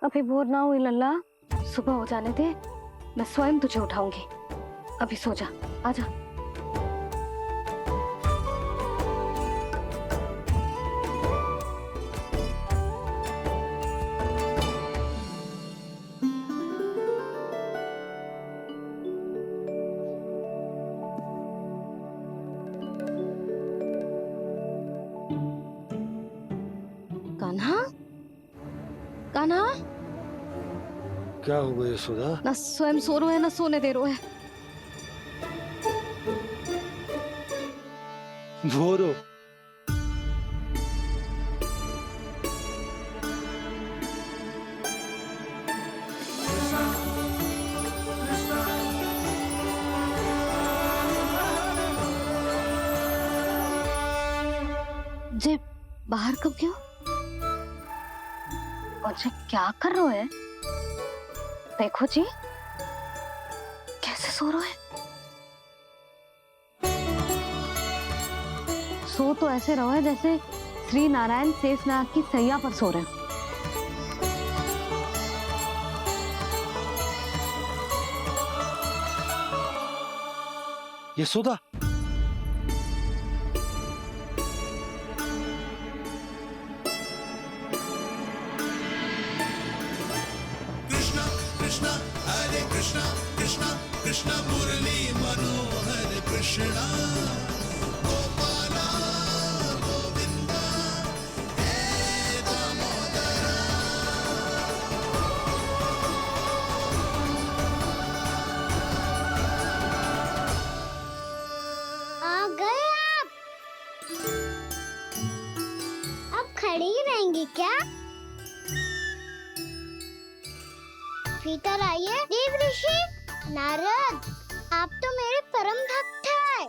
अभी भोर ना हुई लल्ला, सुबह हो जाने दे, मैं स्वयं तुझे उठाऊंगी। अभी सो जा, आजा। कान्हा, कान्हा, क्या हो गया यशोदा? ना स्वयं सो रहे है ना सोने दे रहे है। भोरो, जे बाहर कब क्यों? और जे क्या कर रहे है? देखो जी, कैसे सो रहे हैं। सो तो ऐसे रहो है जैसे श्री नारायण शेषनाग की सैया पर सो रहे हैं। यशोदा, कृष्णा कृष्णा हरे कृष्णा कृष्णा कृष्णा मुरली मनोहर कृष्णा गोपाला गोविंदा हे दामोदरा। आ गए आप? अब खड़ी ही रहेंगी क्या? भीतर आइए। देव ऋषि नारद, आप तो मेरे परम भक्त हैं।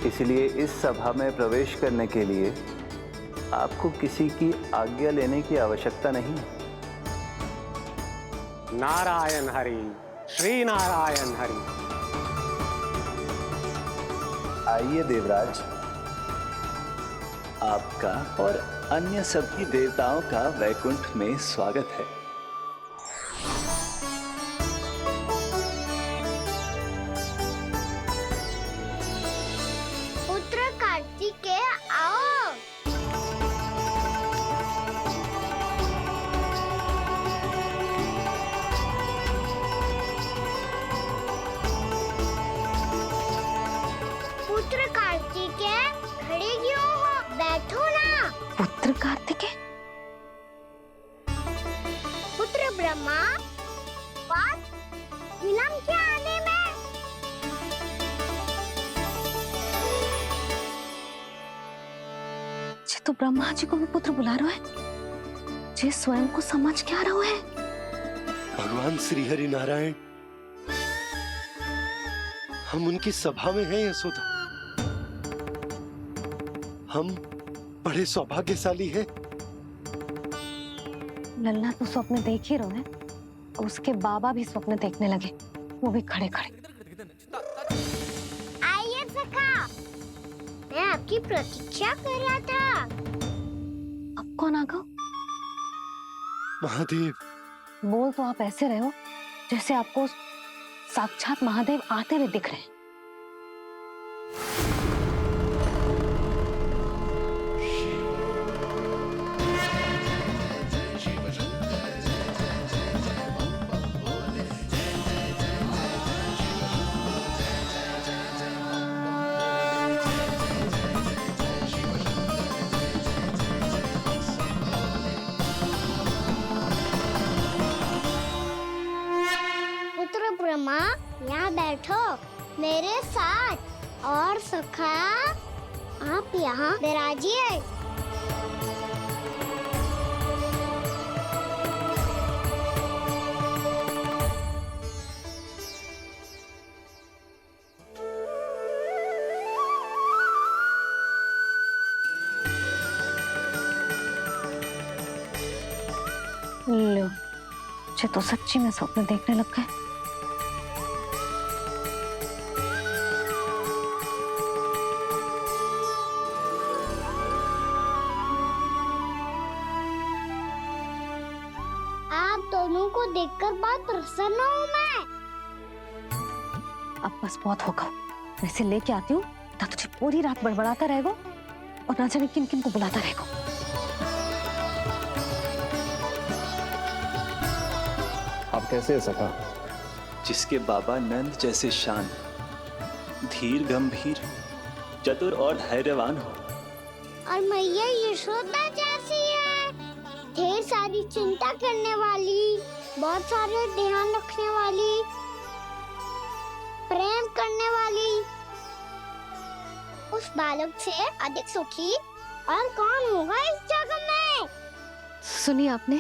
इसलिए इस सभा में प्रवेश करने के लिए आपको किसी की आज्ञा लेने की आवश्यकता नहीं है। नारायण हरि, श्री नारायण हरि। आइए देवराज, आपका और अन्य सभी देवताओं का वैकुंठ में स्वागत है। पुत्र कार्तिकेय आओ। पुत्र कार्तिकेय खड़े क्यों हो? बैठो ना। पुत्र कार्तिकेय, पुत्र ब्रह्मा, बात विलंब क्या आने में? जे तो ब्रह्मा जी को भी पुत्र बुला रहे है, जे स्वयं को समझ क्या रहे है। भगवान श्री हरि नारायण, हम उनकी सभा में हैं यशोदा। हम बड़े सौभाग्यशाली हैं। लल्ला तो स्वप्न देख ही रहे हैं, उसके बाबा भी स्वप्न देखने लगे, वो भी खड़े खड़े। आइए सखा, मैं आपकी प्रतीक्षा कर रहा था। अब कौन आ गया? महादेव, बोल तो आप ऐसे रहे हो जैसे आपको साक्षात महादेव आते हुए दिख रहे हैं। पुत्र ब्रह्मा, यहाँ बैठो मेरे साथ। और सखा, आप यहाँ विराजिए। लो, मुझे तो सच्ची में स्वप्न देखने लग गए। प्रसन्न हूँ मैं। अब बस बहुत होगा, वैसे लेके आती हूँ ना, तुझे पूरी रात बड़बड़ाता रहेगा और ना जाने किन किन को बुलाता रहेगा। आप कैसे है सखा? जिसके बाबा नंद जैसे शांत, धीर गंभीर, चतुर और धैर्यवान हो। और मैया यशोदा जैसी है, ढेर सारी चिंता करने वाली, बहुत सारे ध्यान रखने वाली, प्रेम करने वाली। उस बालक से अधिक सुखी और कौन होगा इस जगत में? सुनिए आपने,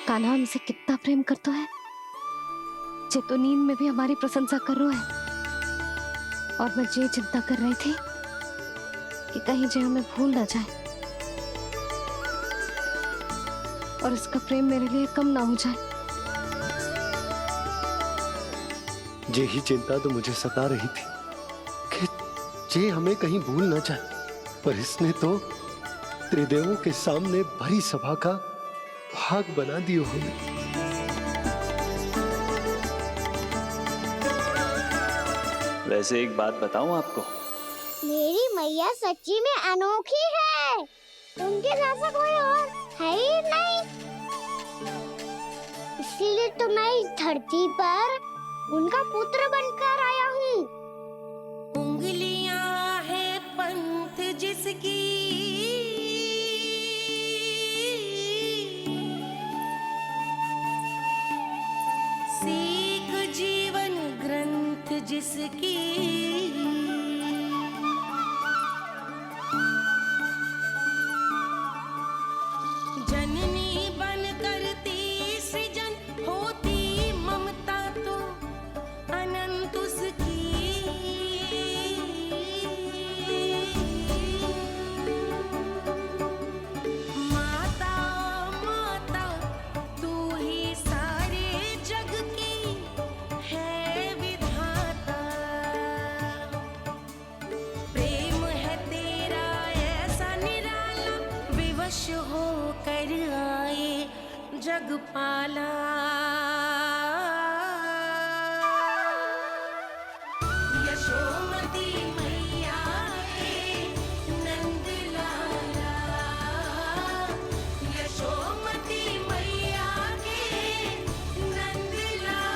कान्हा हमसे कितना प्रेम करता है, जे तो नींद में भी हमारी प्रशंसा कर रहा है। और मैं ये चिंता कर रही थी कि कहीं जे हमें भूल ना जाए और इसका प्रेम मेरे लिए कम ना हो जाए। यही चिंता तो मुझे सता रही थी कि जे हमें कहीं भूल ना जाए, पर इसने तो त्रिदेवों के सामने भरी सभा का भाग बना दियो हमें। वैसे एक बात बताऊं आपको, मेरी मैया सच्ची में अनोखी है, उनके जैसा कोई और है ही नहीं। इसलिए तो मैं इस धरती पर उनका पुत्र बनकर आया हूँ। उंगलियां है पंथ जिसकी, सीख जीवन ग्रंथ जिसकी, जननी बन करती सृजन होती ममता तो अनंत उसकी। माता माता तू ही सारे जग की है विधाता, प्रेम है तेरा ऐसा निराला, विवश हो कर आए जग पाला। यशोमती मैया के नंद लाला, यशोमती मैया के नंद लाला।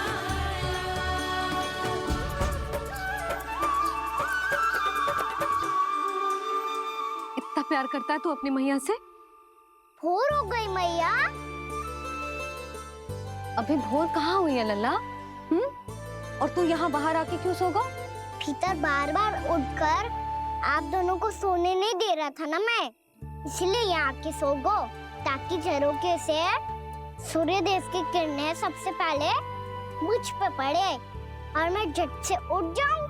इतना प्यार करता है तू अपनी मैया से? भोर हो गई मैया। अभी भोर कहाँ हुई है लल्ला? और तू यहाँ बाहर आके क्यों सो गया? भीतर बार बार उठकर आप दोनों को सोने नहीं दे रहा था ना मैं, इसलिए यहाँ आके सो गो, ताकि झरोखे से सूर्य देव की किरणें सबसे पहले मुझ पे पड़े और मैं झट से उठ जाऊं।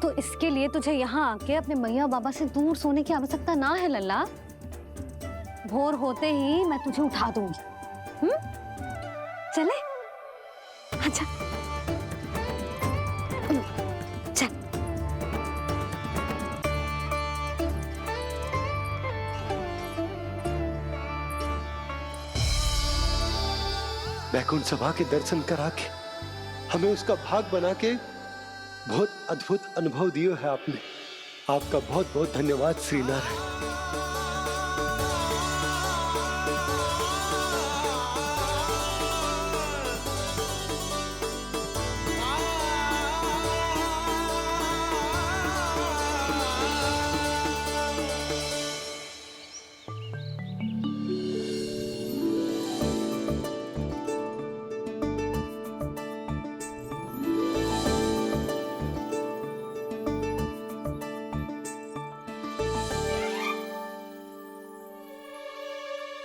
तो इसके लिए तुझे यहाँ आके अपने मैया बाबा से दूर सोने की आवश्यकता ना है लल्ला। भोर होते ही मैं तुझे उठा दूंगी। चले? अच्छा चल। बैकुंठ सभा के दर्शन करा के हमें उसका भाग बना के बहुत अद्भुत अनुभव दियो है आपने। आपका बहुत बहुत धन्यवाद श्री नारायण।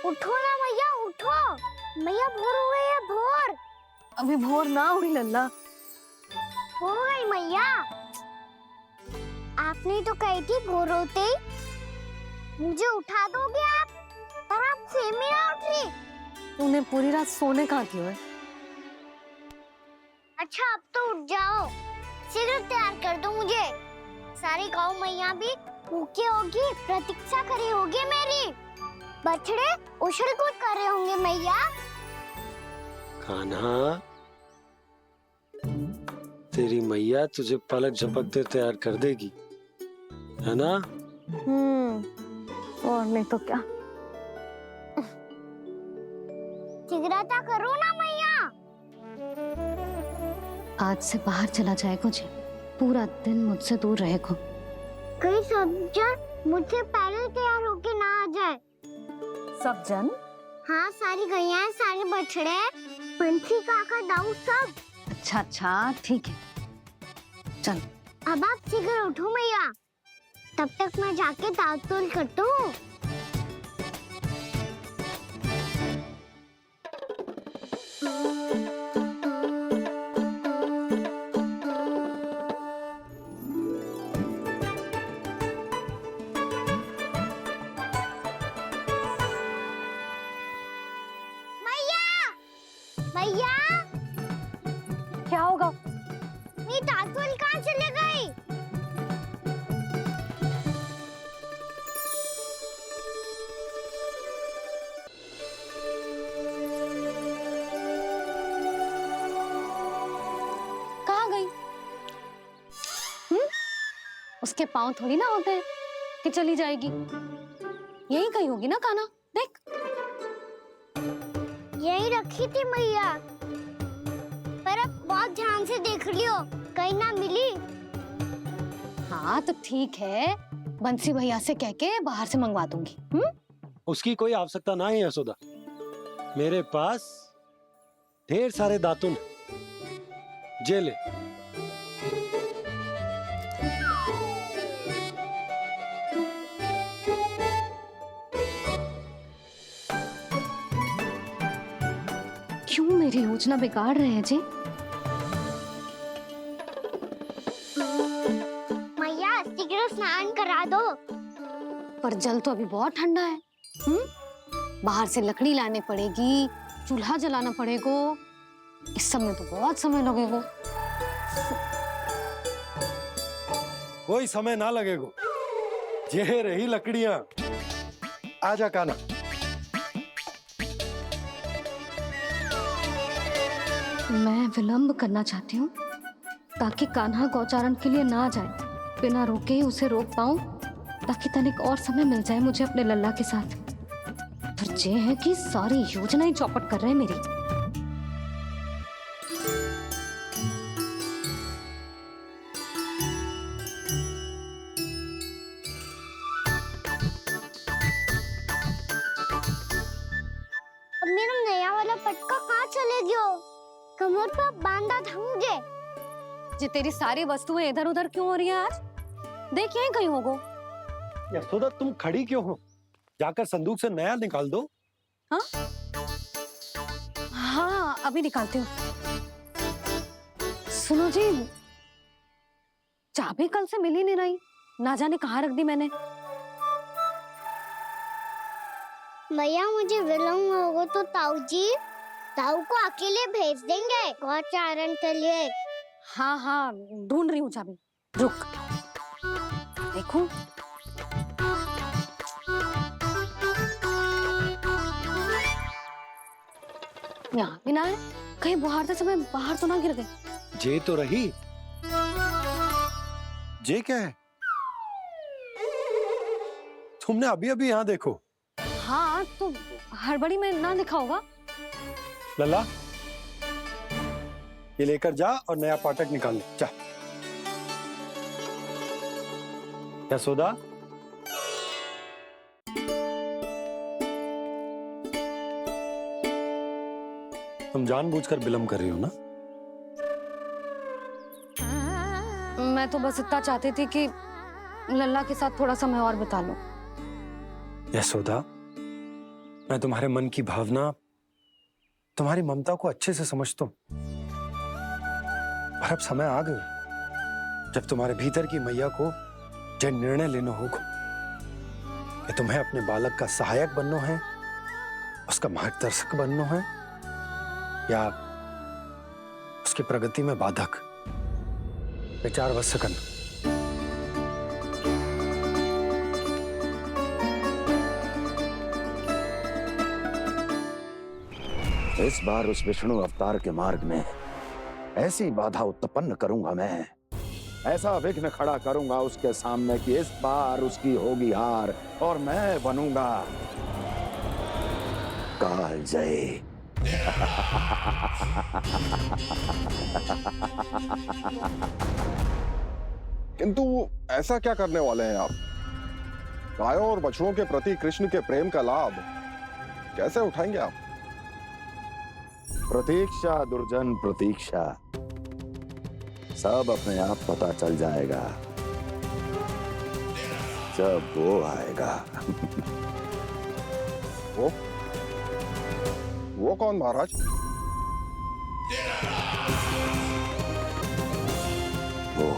उठो ना मैया, उठो। मैया भोर हो गई है, भोर। अभी भोर ना हुई लल्ला। हो गई मैया। आपने तो कही थी भोर होते ही मुझे उठा दोगे आप, पर आप फिर भी ना उठ रही। तूने पूरी रात सोने कहाँ दियो है? अच्छा अब तो उठ जाओ, शीघ्र तैयार कर दो मुझे। सारी गाँव मैया भी भूखी होगी, प्रतीक्षा करी होगी मेरी। बछड़े उछल कूद कर रहे होंगे मैया। कान्हा, तेरी मैया तुझे पलक झपकते तैयार कर देगी, है ना? और नहीं तो क्या। जिगराता करो ना मैया। आज से बाहर चला जाएगा जी, पूरा दिन मुझसे दूर रहेगा। कहीं सब्जन मुझसे पहले तैयार होके ना आ जाए। सब जन? हाँ, सारी गैया, सारे बछड़े, पंछी, काका, दाऊ सब। अच्छा अच्छा ठीक है, चल। अब आप शीघ्र उठो मैया, तब तक मैं जाके ताल-तोल करता हूँ। मैया, मैया, क्या होगा? मेरी ताल-तोल कहाँ चले गई? कहाँ गई? उसके पाँव थोड़ी ना होते हैं कि चली जाएगी। यही कहीं होगी ना कान्हा, देख। यही रखी थी मैया, पर अब बहुत ध्यान से देख लियो, कहीं ना मिली। हाँ तो ठीक है, बंसी भैया से कह के बाहर से मंगवा दूंगी। उसकी कोई आवश्यकता ना है यशोदा, मेरे पास ढेर सारे दातुन हैं। जे ले। क्यों मेरी योजना बिगाड़ रहे हैं जी? मैया शीघ्र स्नान करा दो। पर जल तो अभी बहुत ठंडा है। बाहर से लकड़ी लानी पड़ेगी, चूल्हा जलाना पड़ेगा, इस सब में तो बहुत समय लगेगा। कोई समय ना लगेगा, ये रही लकड़ियां। आजा कान्हा। मैं विलंब करना चाहती हूँ ताकि कान्हा गौचारण के लिए ना जाए, बिना रोके ही उसे रोक पाऊं, ताकि तनिक और समय मिल जाए मुझे अपने लल्ला के साथ। पर ये है कि सारी योजना ही चौपट कर रहे हैं मेरी। अब मेरा नया वाला पटका कहाँ चले गयो? कमर पर बांधा था मुझे। ये तेरी सारी वस्तुएं इधर उधर क्यों हो रही हैं आज? देख यहीं कहीं होगो। यशोदा तुम खड़ी क्यों हो? जाकर संदूक से नया निकाल दो। हाँ हाँ अभी निकालती हूँ। सुनो जी, चाबी कल से मिल ही नहीं रही, ना जाने कहाँ रख दी मैंने। मैया मुझे विलम्ब होगा तो ताऊ को अकेले भेज देंगे गौचारण के लिए। हाँ हाँ ढूंढ रही हूँ चाबी, रुक। देखो यहाँ भी ना है, कहीं बुहारते समय बाहर तो ना गिर गए। जे तो रही। जे क्या है? तुमने अभी अभी यहाँ देखो। हाँ तो हड़बड़ी में ना लिखा होगा। लल्ला, ये लेकर जा और नया पाठक निकाल ले, जा। यशोदा, तुम जानबूझकर विलंब कर रही हो ना? मैं तो बस इतना चाहती थी कि लल्ला के साथ थोड़ा समय और बिता लूं। यशोदा, मैं तुम्हारे मन की भावना, तुम्हारी ममता को अच्छे से समझता हूं। पर अब समय आ गया जब तुम्हारे भीतर की मैया को यह निर्णय लेना होगा कि तुम्हें अपने बालक का सहायक बनना है, उसका मार्गदर्शक बनना है, या उसकी प्रगति में बाधक। विचार अवश्य करना। इस बार उस विष्णु अवतार के मार्ग में ऐसी बाधा उत्पन्न करूंगा मैं, ऐसा विघ्न खड़ा करूंगा उसके सामने कि इस बार उसकी होगी हार और मैं बनूंगा कालजयी। किंतु ऐसा क्या करने वाले हैं आप? गायों और बछड़ों के प्रति कृष्ण के प्रेम का लाभ कैसे उठाएंगे आप? प्रतीक्षा दुर्जन प्रतीक्षा, सब अपने आप पता चल जाएगा जब वो आएगा। वो कौन महाराज? वो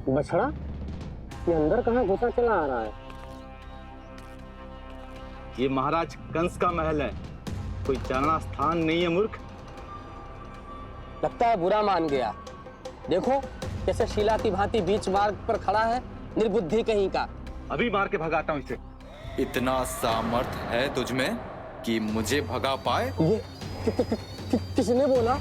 बछड़ा, ये अंदर कहाँ घुसा चला आ रहा है? ये महाराज कंस का महल है, कोई चलना स्थान नहीं है मूर्ख। लगता है बुरा मान गया। देखो कैसे शीला की भांति बीच मार्ग पर खड़ा है, निर्बुद्धि कहीं का। अभी मार के भगाता हूँ इसे। इतना सामर्थ है तुझमें कि मुझे भगा पाए? ये किसने बोला?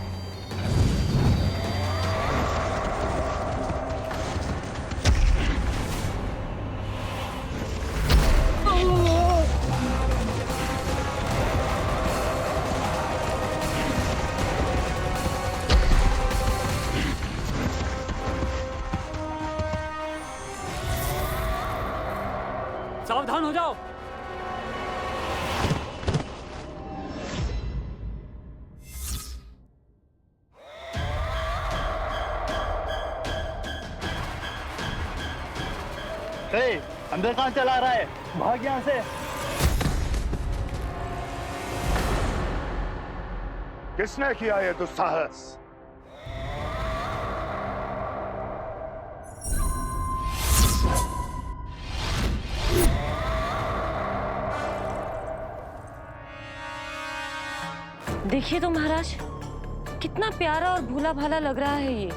सावधान हो जाओ। अंदर कहाँ चला रहा है? भाग यहाँ से। किसने किया ये दुस्साहस? देखिए तो महाराज, कितना प्यारा और भोला भाला लग रहा है ये।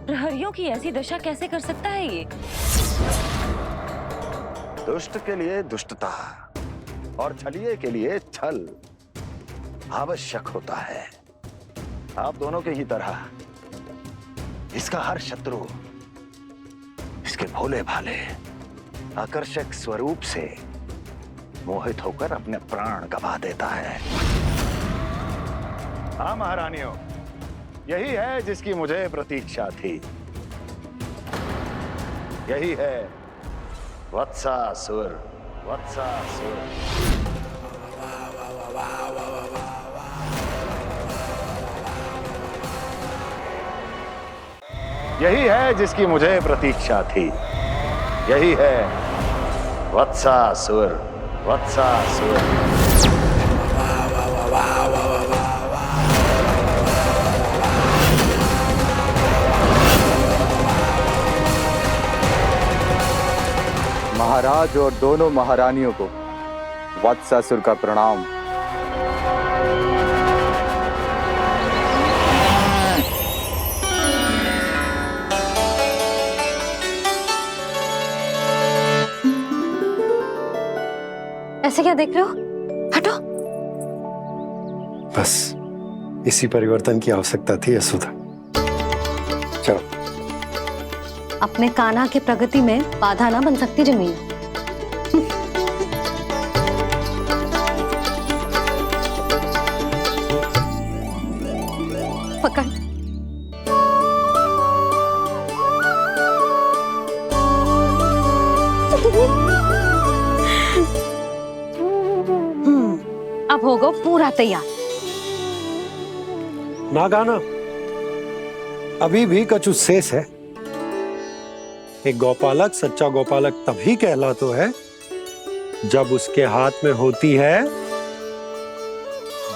प्रहरियों की ऐसी दशा कैसे कर सकता है ये? दुष्ट के लिए दुष्टता और छलिए के लिए छल आवश्यक होता है। आप दोनों के ही तरह इसका हर शत्रु इसके भोले भाले आकर्षक स्वरूप से मोहित होकर अपने प्राण गंवा देता है। हाँ महारानियों, यही है जिसकी मुझे प्रतीक्षा थी। यही है वत्सासुर। वत्सासुर यही है जिसकी मुझे प्रतीक्षा थी। यही है वत्सासुर। वत्सासुर महाराज और दोनों महारानियों को वत्सासुर का प्रणाम। ऐसे क्या देख रहे हो? हटो। बस इसी परिवर्तन की आवश्यकता थी यशोदा। चलो। अपने कान्हा की प्रगति में बाधा ना बन सकती जमीन। पकड़। अब होगा पूरा तैयार। ना गाना, अभी भी कछु शेष है। एक गौपालक सच्चा गौपालक तभी कहलाता है जब उसके हाथ में होती है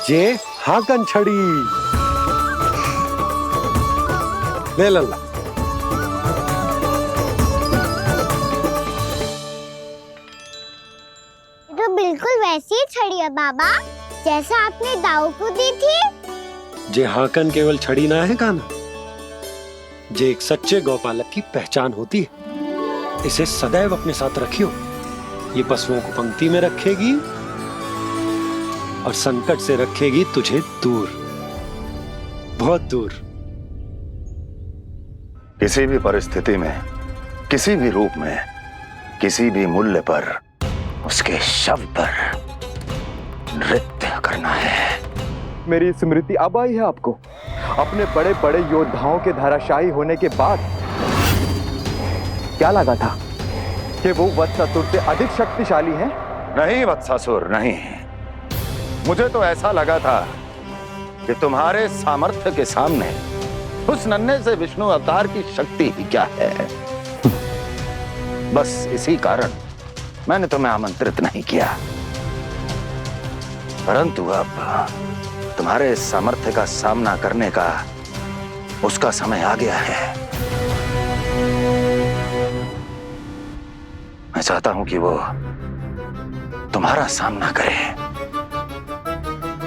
जे हाकन छड़ी। ले लल्ला। तो बिल्कुल वैसी ही छड़ी है बाबा। जैसा आपने दाऊ को दी थी। जे हाकन केवल छड़ी ना है कान्हा, जे एक सच्चे गौपालक की पहचान होती है। इसे सदैव अपने साथ रखियो। ये पशुओं को पंक्ति में रखेगी और संकट से रखेगी तुझे दूर, बहुत दूर। किसी भी परिस्थिति में, किसी भी रूप में, किसी भी मूल्य पर उसके शव पर नृत्य करना है। मेरी स्मृति अब आई है आपको? अपने बड़े बड़े योद्धाओं के धराशायी होने के बाद क्या लगा था कि वो वत्सासुर से अधिक शक्तिशाली हैं? नहीं वत्सासुर, नहीं। मुझे तो ऐसा लगा था कि तुम्हारे सामर्थ्य के सामने उस नन्हे से विष्णु अवतार की शक्ति ही क्या है। बस इसी कारण मैंने तुम्हें आमंत्रित नहीं किया। परंतु अब तुम्हारे सामर्थ्य का सामना करने का उसका समय आ गया है। मैं चाहता हूं कि वो तुम्हारा सामना करे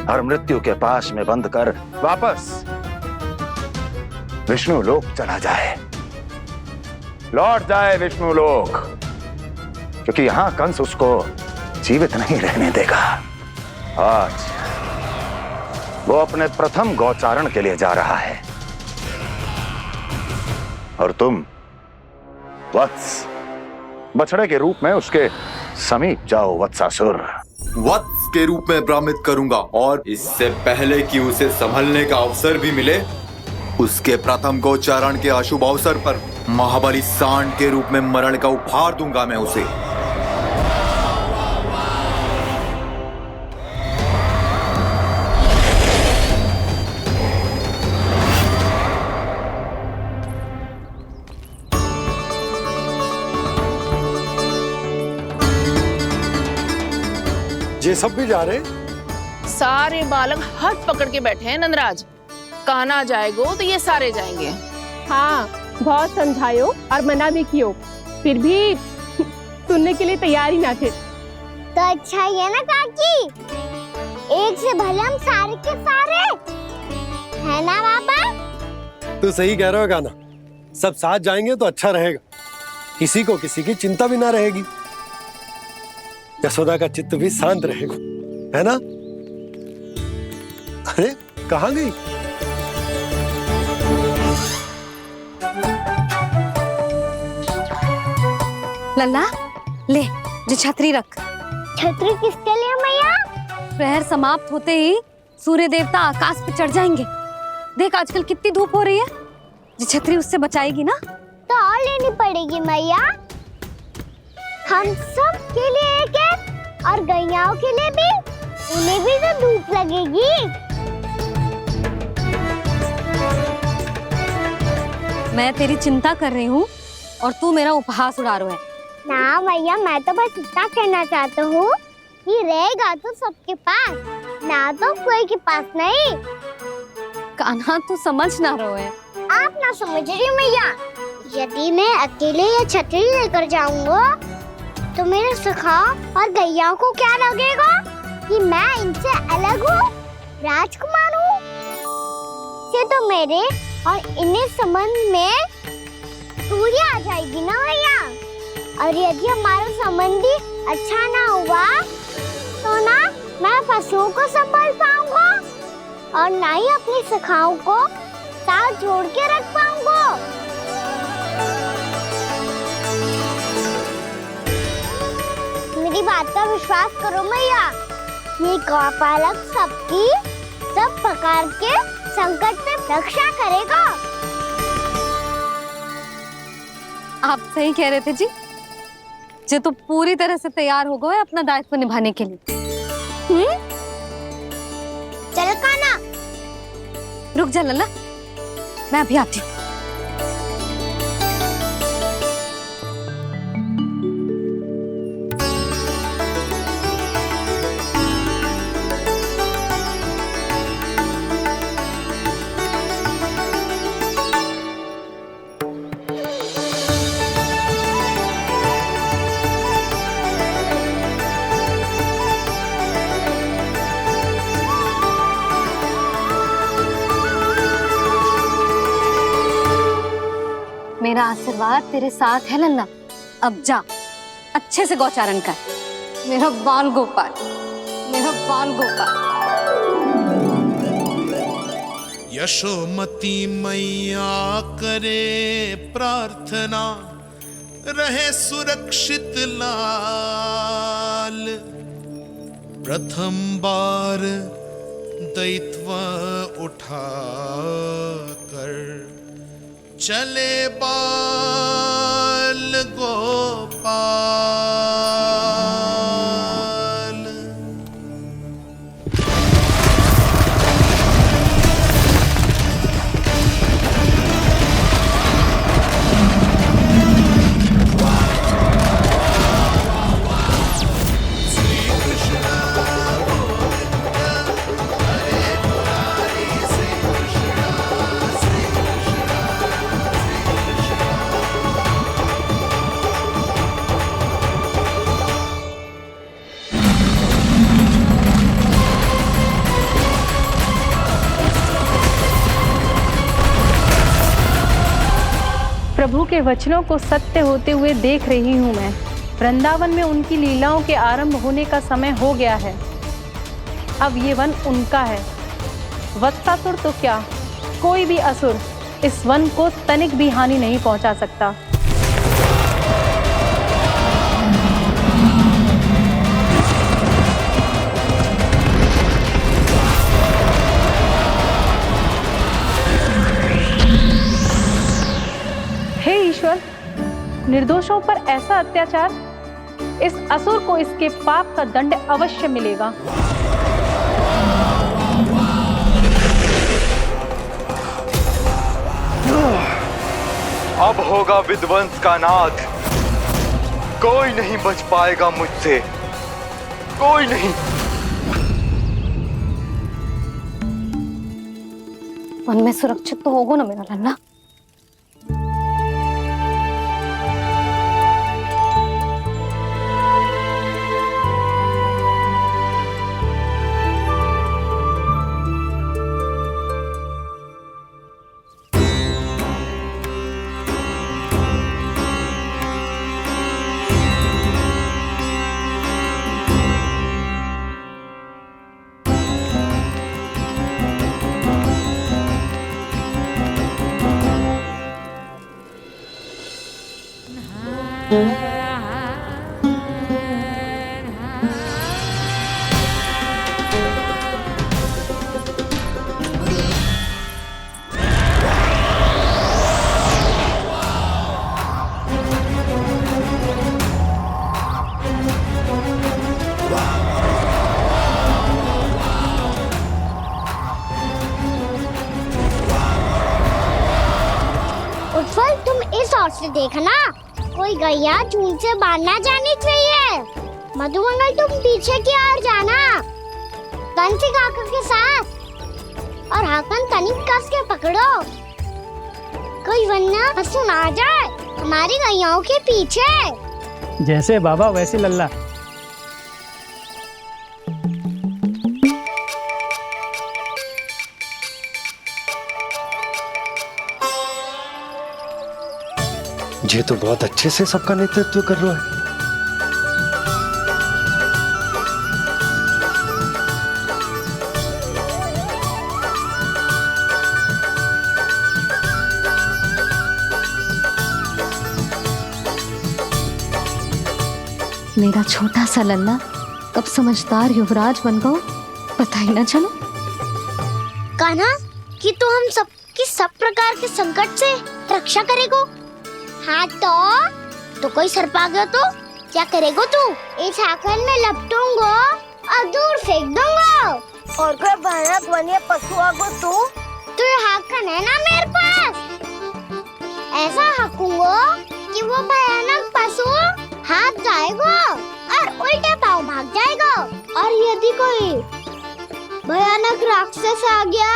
और मृत्यु के पास में बंद कर वापस विष्णु लोक चला जाए, लौट जाए विष्णु लोक, क्योंकि यहां कंस उसको जीवित नहीं रहने देगा। आज वो अपने प्रथम गौचारण के लिए जा रहा है और तुम वत्स, बछड़े के रूप में उसके समीप जाओ वत्सासुर। वत्स के रूप में भ्रमित करूंगा और इससे पहले कि उसे संभलने का अवसर भी मिले, उसके प्रथम गोचारण के अशुभ अवसर पर महाबली सांड के रूप में मरण का उपहार दूंगा मैं उसे। ये सब भी जा रहे? सारे बालक हाथ पकड़ के बैठे हैं नंदराज। कान्हा जाएगो तो ये सारे जाएंगे। हाँ, बहुत समझायो और मना भी कियो, फिर भी सुनने के लिए तैयार ही ना थे। तो अच्छा ही है ना काकी, एक से भले हम सारे के सारे, है ना बाबा? तू सही कह रहा हो कान्हा, सब साथ जाएंगे तो अच्छा रहेगा, किसी को किसी की चिंता भी ना रहेगी, यशोदा का चित्त भी शांत रहेगा, है ना? अरे कहाँ गई? लल्ला ले, जो छतरी रख। छतरी किसके लिए मैया? प्रहर समाप्त होते ही सूर्य देवता आकाश पे चढ़ जाएंगे। देख आजकल कितनी धूप हो रही है, जो छतरी उससे बचाएगी ना। तो और लेनी पड़ेगी मैया, हम सब के लिए एक एक और गैयाओं के लिए भी, उन्हें भी तो धूप लगेगी। मैं तेरी चिंता कर रही हूँ और तू मेरा उपहास उड़ा रहा है। ना भैया, मैं तो बस इतना कहना चाहता हूँ कि रहेगा तो सबके पास, ना तो कोई के पास नहीं। कान्हा तू समझ ना रहो है। आप ना समझ रही मैया, यदि मैं अकेले ये छतरी लेकर जाऊंगा तो मेरे सखा और गैयाओं को क्या लगेगा कि मैं इनसे अलग हूँ, राजकुमार हूँ। ये तो मेरे और इन्हें संबंध में दूरी आ जाएगी ना भैया। और यदि हमारा संबंधी अच्छा ना हुआ तो ना मैं पशुओं को संभाल पाऊंगा और ना ही अपनी सखाओं को साथ जोड़ के रख पाऊंगा। मेरी बात का विश्वास करो मैया, ये गौपालक सबकी सब प्रकार के संकट से रक्षा करेगा। आप सही कह रहे थे जी, जो तो पूरी तरह से तैयार हो गए अपना दायित्व निभाने के लिए। चल कान्हा। रुक जा लल्ला, मैं अभी आती हूँ। मेरा आशीर्वाद तेरे साथ है लल्ला। अब जा, अच्छे से गौचारण कर। मेरा बाल गोपाल, मेरा बाल गोपाल। यशोमती मैया करे प्रार्थना, रहे सुरक्षित लाल। प्रथम बार दैत्व उठा कर चले बाल गोपाल। प्रभु के वचनों को सत्य होते हुए देख रही हूँ मैं। वृंदावन में उनकी लीलाओं के आरंभ होने का समय हो गया है। अब ये वन उनका है। वत्सासुर तो क्या, कोई भी असुर इस वन को तनिक भी हानि नहीं पहुंचा सकता। हे ईश्वर, निर्दोषों पर ऐसा अत्याचार, इस असुर को इसके पाप का दंड अवश्य मिलेगा। अब होगा विध्वंस का नाद। कोई नहीं बच पाएगा मुझसे, कोई नहीं। वन में सुरक्षित तो होगा ना मेरा लल्ला? उत्पल, तुम इस ओर से देखना, कोई गैया चून से बाहर ना जानी चाहिए। मधुमंगल, तुम पीछे की ओर जाना, कंसी काका के साथ, और हाकन तनिक कस के पकड़ो, कोई वरना पशु ना जाए हमारी गैयाओं के पीछे। जैसे बाबा वैसे लल्ला। ये तो बहुत अच्छे से सबका नेतृत्व कर रहा है। मेरा छोटा सा लल्ला कब समझदार युवराज बन गो, पता ही ना चलो। कान्हा, कि तू हम सबकी सब प्रकार के संकट से रक्षा करेगो। हाँ तो कोई सर्प आ गया तो क्या करेगो तू? इस हाकन में लपटूंगा और दूर फेंक दूंगा। और कोई भयानक वन्य पशु आगो तो ये हाकन है ना मेरे पास, ऐसा हाकूंगा कि वो भयानक पशु हाथ जाएगा और उल्टे पाँव भाग जाएगा। और यदि कोई भयानक राक्षस आ गया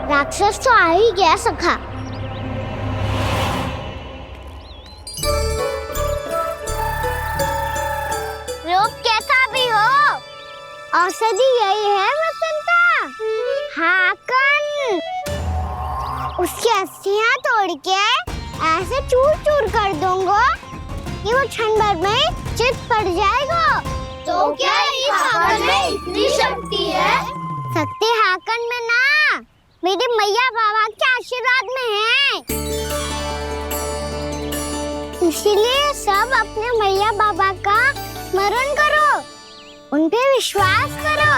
राक्षस तो आ ही गया सखा। औषधि यही है वसंता, हाकन। उसकी अस्थियां तोड़ के ऐसे चूर चूर कर दूंगा कि वो क्षण भर में चित पड़ जाएगा। तो क्या इस हाकन में इतनी शक्ति है? शक्ति हाकन में ना, मेरे मैया बाबा के आशीर्वाद में है। इसीलिए सब अपने मैया बाबा का स्मरण करो, उन पे विश्वास करो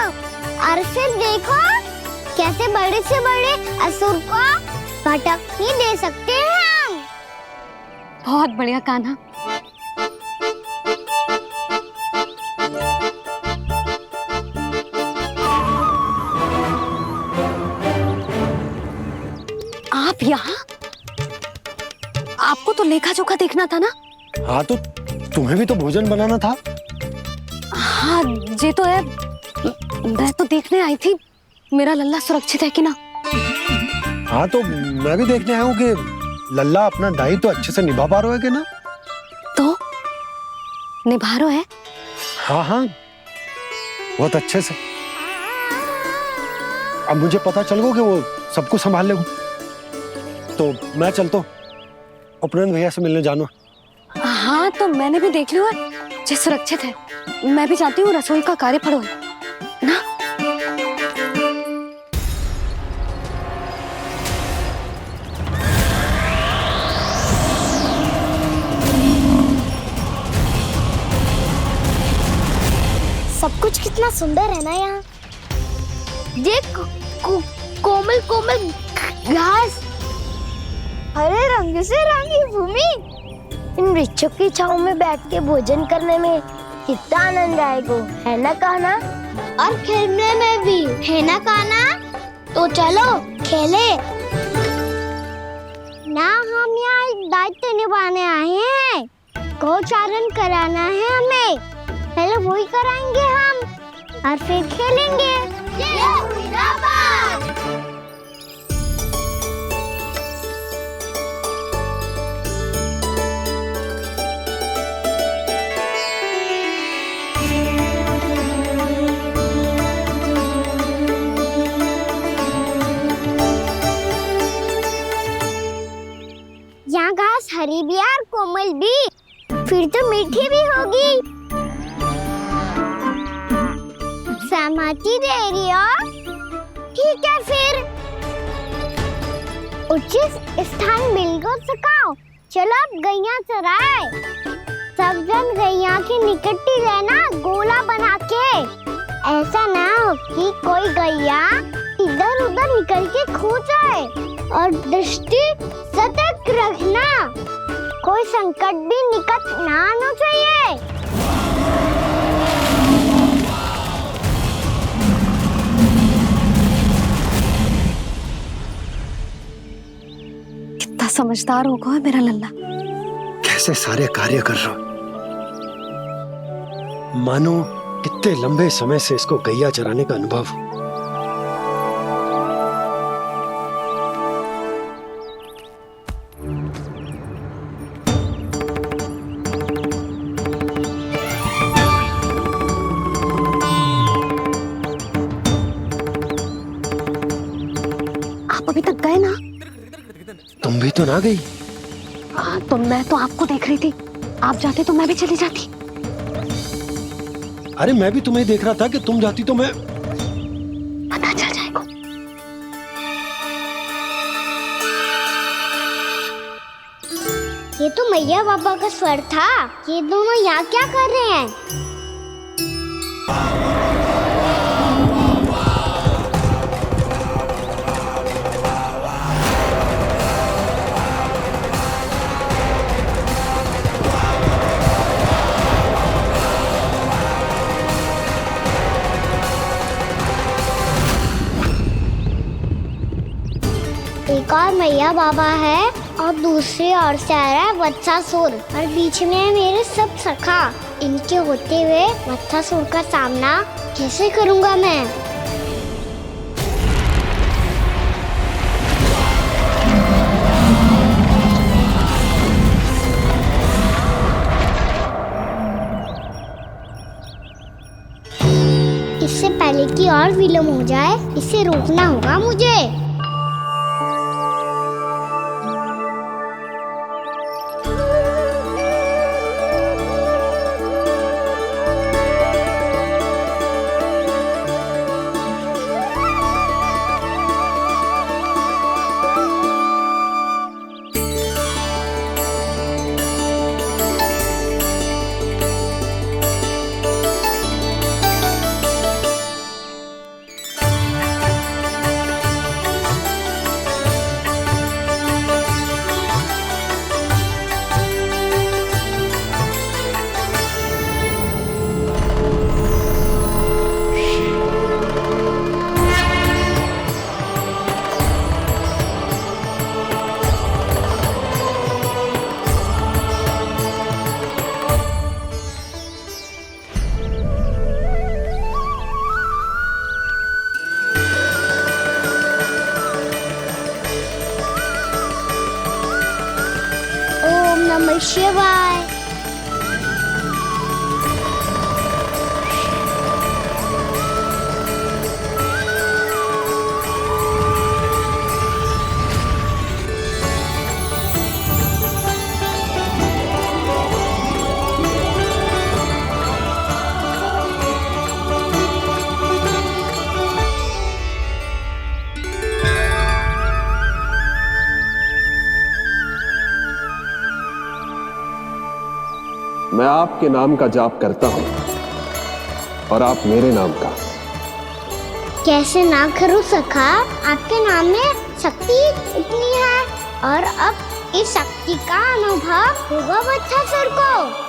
और फिर देखो कैसे बड़े से बड़े असुर को भटक ही दे सकते हैं हम। बहुत बढ़िया कान्हा। आप यहाँ? आपको तो लेखा जोखा देखना था ना? हाँ तो तुम्हें भी तो भोजन बनाना था। हाँ ये तो है, मैं तो देखने आई थी मेरा लल्ला सुरक्षित है कि ना। हाँ तो मैं भी देखने आया हूँ कि लल्ला अपना दायित्व तो अच्छे से निभा पा रहा है कि ना। तो निभा रहा है? हाँ हाँ बहुत अच्छे से। अब मुझे पता चल गया कि वो सब कुछ संभाल लेगा, तो मैं चलता हूँ, उपनंद भैया से मिलने जाना। हाँ तो मैंने भी देख लिया जो सुरक्षित है। मैं भी चाहती हूँ रसोई का कार्य पड़ो ना। सब कुछ कितना सुंदर है ना यहाँ। देख कोमल कोमल घास, हरे रंग से रंगी भूमि। इन वृक्षों की छांव में बैठ के भोजन करने में कितना आनंद आएगा, है ना कान्हा? और खेलने में भी, है ना कान्हा? तो चलो खेले ना। हम यहाँ एक दायित्व निभाने आए हैं, गोचारण कराना है हमें। पहले वही कराएंगे हम और फिर खेलेंगे। यहाँ घास हरी भी और कोमल भी, फिर तो मीठी भी होगी। सहमति दे रही हो? ठीक है फिर उचित स्थान बिल्कुल सुखाओ। चलो अब गैया चराए। सब जन गैया के निकट ही रहना, गोला बना के। ऐसा ना हो कि कोई गैया इधर उधर निकल के खो जाए। और दृष्टि सतर्क रखना, कोई संकट भी निकट ना आना चाहिए। कितना समझदार होगा है मेरा लल्ला। कैसे सारे कार्य कर रहा, मानो कितने लंबे समय से इसको गैया चराने का अनुभव हो। आप अभी तक गए ना? तुम भी तो ना गई। तो मैं तो आपको देख रही थी, आप जाते तो मैं भी चली जाती। अरे मैं भी तुम्हें देख रहा था कि तुम जाती तो मैं। पता चल जाएगा। ये तो मैया बाबा का स्वर था। ये दोनों यहाँ क्या कर रहे हैं? एक और मैया बाबा है और दूसरी ओर से आ रहा है वत्सासुर और बीच में है मेरे सब सखा। इनके होते हुए वत्सासुर का सामना कैसे करूंगा मैं? इससे और विलम्ब हो जाए, इसे रोकना होगा मुझे। ओम नमः शिवाय। मैं आपके नाम का जाप करता हूं और आप मेरे नाम का। कैसे ना करूं सखा, आपके नाम में शक्ति इतनी है, और अब इस शक्ति का अनुभव होगा वत्सासुर को।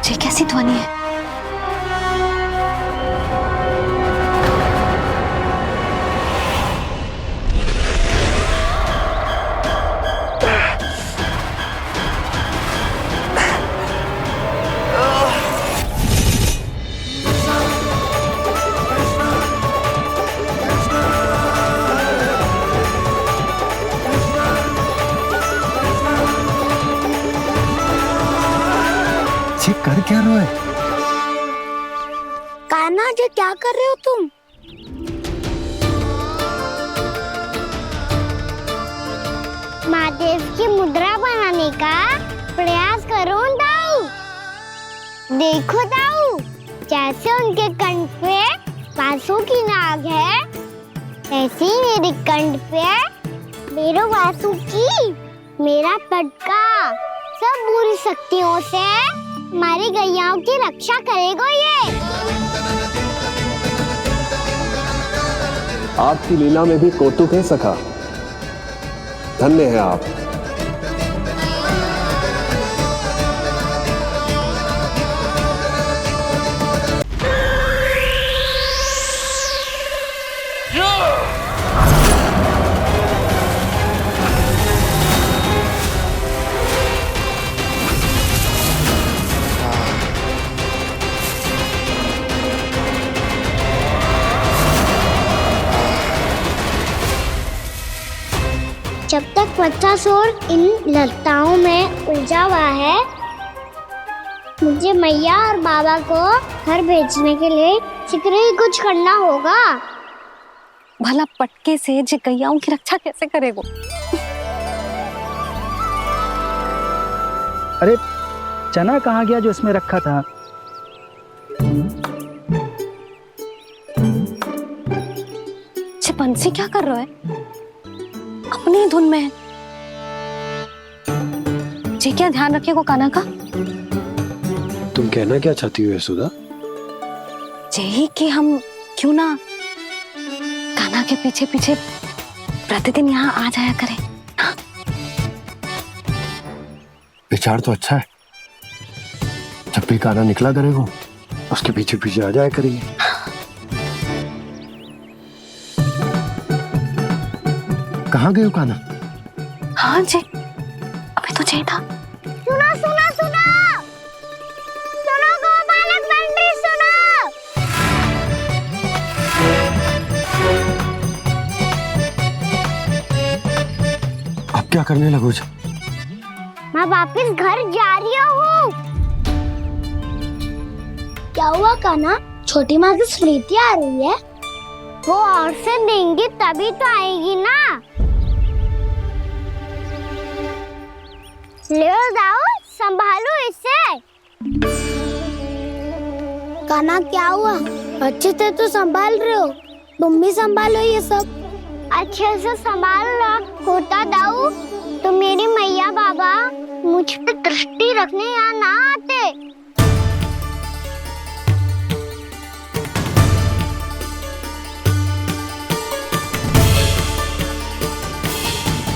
ये कैसी ध्वनि है? ये कर क्या रहा है? कान्हा जी क्या कर रहे हो तुम? महादेव की मुद्रा बनाने का प्रयास करो दाऊ। देखो दाऊ, जैसे उनके कंठ पे बांसुरी की नाग है, ऐसे ही मेरे कंठ पे मेरो वासुकी, मेरा पटका, सब बुरी शक्तियों से हमारी गैयाओं की रक्षा करेगा ये। आपकी लीला में भी कौतुक है सखा, धन्य है आप। जब तक वत्सासुर इन लताओं में उलझा हुआ है, मुझे मैया और बाबा को घर भेजने के लिए शीघ्र ही कुछ करना होगा। भला पटके से जे गैयाओं की रक्षा कैसे करेगो? अरे चना कहाँ गया जो इसमें रखा था? बंसी क्या कर रहा है? अपनी धुन में है। जी क्या ध्यान रखिएगा कान्हा का। तुम कहना क्या चाहती हो यशोदा? यही कि हम क्यों ना कान्हा के पीछे पीछे प्रतिदिन यहाँ आ जाया करें। हाँ? विचार तो अच्छा है। जब भी कान्हा निकला करेगा उसके पीछे पीछे आ जाया करेंगे। कहाँ गए हो कान्हा? हाँ जी, अभी तो चाहिए था। सुनो सुनो सुनो सुनो गोपालक बंटी सुनो। अब क्या करने लगो? मैं वापस घर जा रही हूँ। क्या हुआ कान्हा? छोटी माँ की स्मृति आ रही है। वो और से देंगी तभी तो आएगी ना। ले जाओ, संभालो इसे। कान्हा क्या हुआ? अच्छे से तो संभाल रहे हो, तुम भी संभालो ये सब। अच्छे से संभाल रहा होता दाऊ तो मेरी मैया बाबा मुझ पे दृष्टि रखने यहाँ ना आते।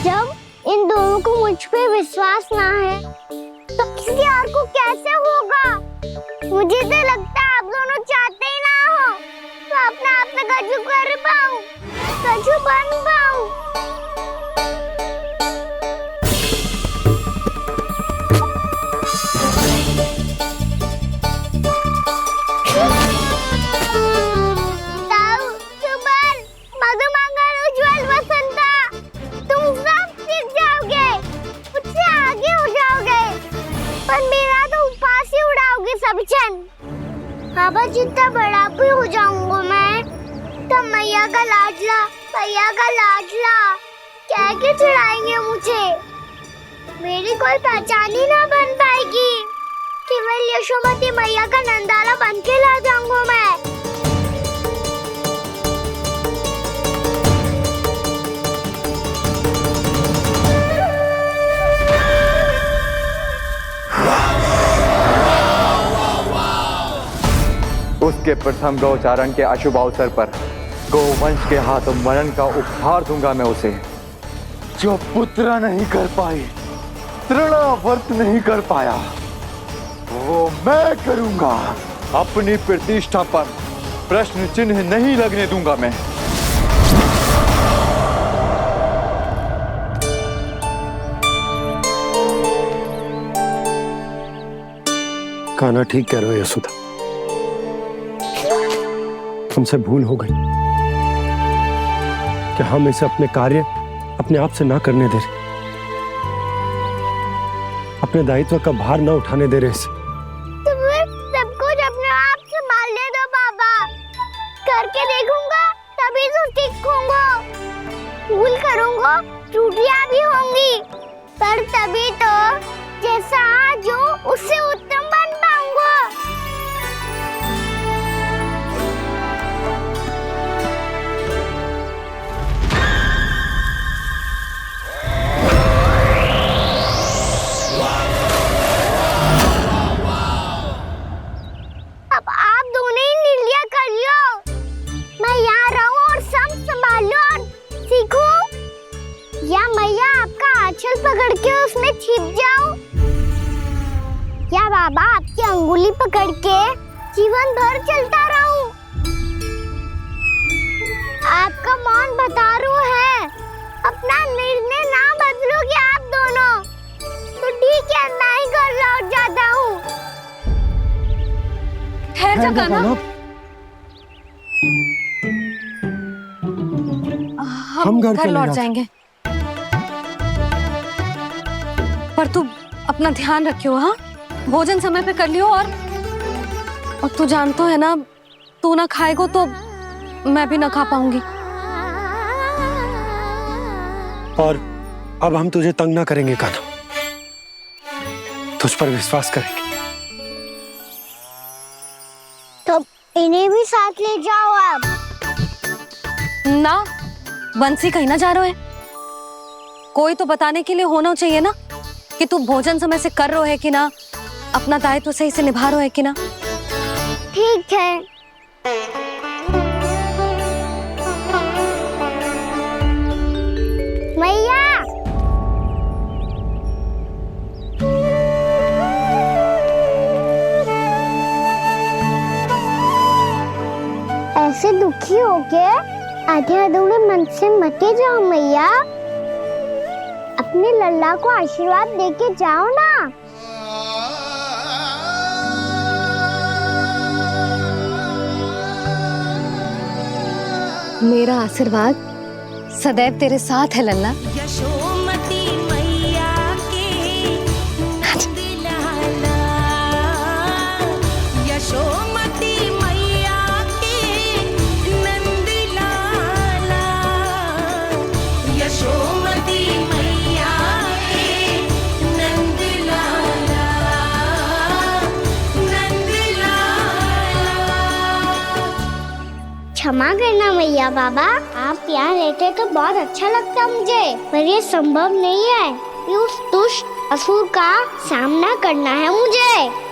जब इन दोनों को मुझ पे विश्वास ना है तो किसी और को कैसे होगा? मुझे तो लगता है आप दोनों चाहते ही ना हो तो अपने आप से गजू कर पाऊं, गजू बन पाऊं। बाबा जितना बड़ा भी हो जाऊंगा मैं तो मैया का लाडला, भैया का लाडला क्या के चढ़ाएंगे मुझे। मेरी कोई पहचान ही ना बन पाएगी। केवल यशोमती मैया का नंदाला बन के ला जाऊंगा मैं। उसके प्रथम गौचारण के अशुभ अवसर पर गोवंश के हाथों मरण का उपहार दूंगा मैं उसे। जो पुत्र नहीं कर पाई, तृणावर्त नहीं कर पाया, वो मैं करूंगा। अपनी प्रतिष्ठा पर प्रश्न चिन्ह नहीं लगने दूंगा मैं। कान्हा ठीक कह रहे हो यशोदा, हमसे भूल हो गई कि हम इसे अपने कार्य अपने आप से ना करने दे रहे, अपने दायित्व का भार ना उठाने दे रहे इसे। तो फिर सब कुछ अपने आप से संभालने दो बाबा। करके देखूंगा तभी तो सीखूंगा। भूल करूंगा, त्रुटियां भी होंगी, पर तभी तो जैसा आज हूँ उससे उत्तम बन पाऊंगा। अब आप दोनों ही निर्णय कर लो। मैं यहाँ रहूं और सब संभालूं और सीखूं, या मैया आपका आंचल पकड़ के उसमें छिप जाऊं, या बाबा आपकी अंगुली पकड़ के जीवन भर चलता रहूं। आपका मौन बतारू है। अपना निर्णय ना बदलोगे आप दोनों तो ठीक है, मैं ही घर लौट जाता हूँ। ठहर जा कान्हा, हम घर लौट जाएंगे, पर तू अपना ध्यान रखियो। हाँ, भोजन समय पे कर लियो। और तू जानतो है ना, तू ना खाएगो तो मैं भी ना खा पाऊंगी। और अब हम तुझे तंग ना करेंगे कान्हा, तुझ पर विश्वास करेंगे। तो इन्हें भी साथ ले जाओ अब। ना, बंसी कहीं ना जा रहे है। कोई तो बताने के लिए होना चाहिए ना कि तू भोजन समय से कर रहे है कि ना, अपना दायित्व सही से निभा रहे है कि ना। ठीक है, मैया ऐसे दुखी हो के आधे अधूरे मन से मत जाओ मैया, अपने लल्ला को आशीर्वाद देके जाओ ना। मेरा आशीर्वाद सदैव तेरे साथ है लल्ला। यशोमती मैया के नंद लाला, यशोमती मैया के नंद लाला, यशोमती मैया के नंद लाला, नंद लाला। क्षमा करना मैया बाबा, आप यहाँ रहते तो बहुत अच्छा लगता मुझे, पर ये संभव नहीं है। ये उस दुष्ट असुर का सामना करना है मुझे।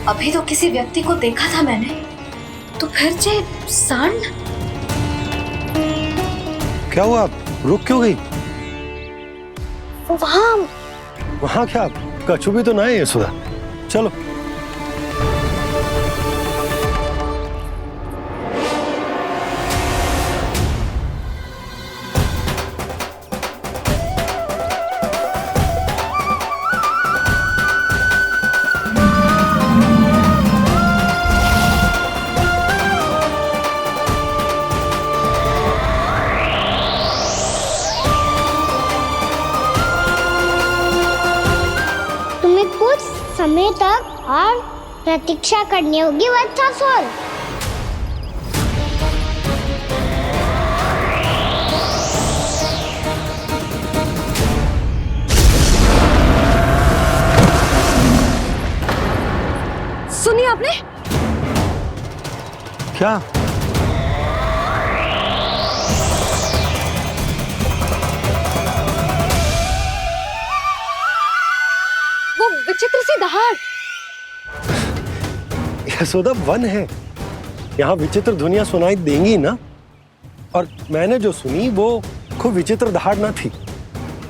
अभी तो किसी व्यक्ति को देखा था मैंने, तो फिर जे सांड। क्या हुआ, रुक क्यों गई? वहाँ क्या कछु भी तो ना है यशोदा, चलो। कुछ समय तक और प्रतीक्षा करनी होगी वत्सासुर। सुनिए आपने क्या? वो विचित्र सी दहाड़। यशोदा, वन है, यहाँ विचित्र ध्वनियां सुनाई देंगी ना। और मैंने जो सुनी वो खूब विचित्र दहाड़ ना थी,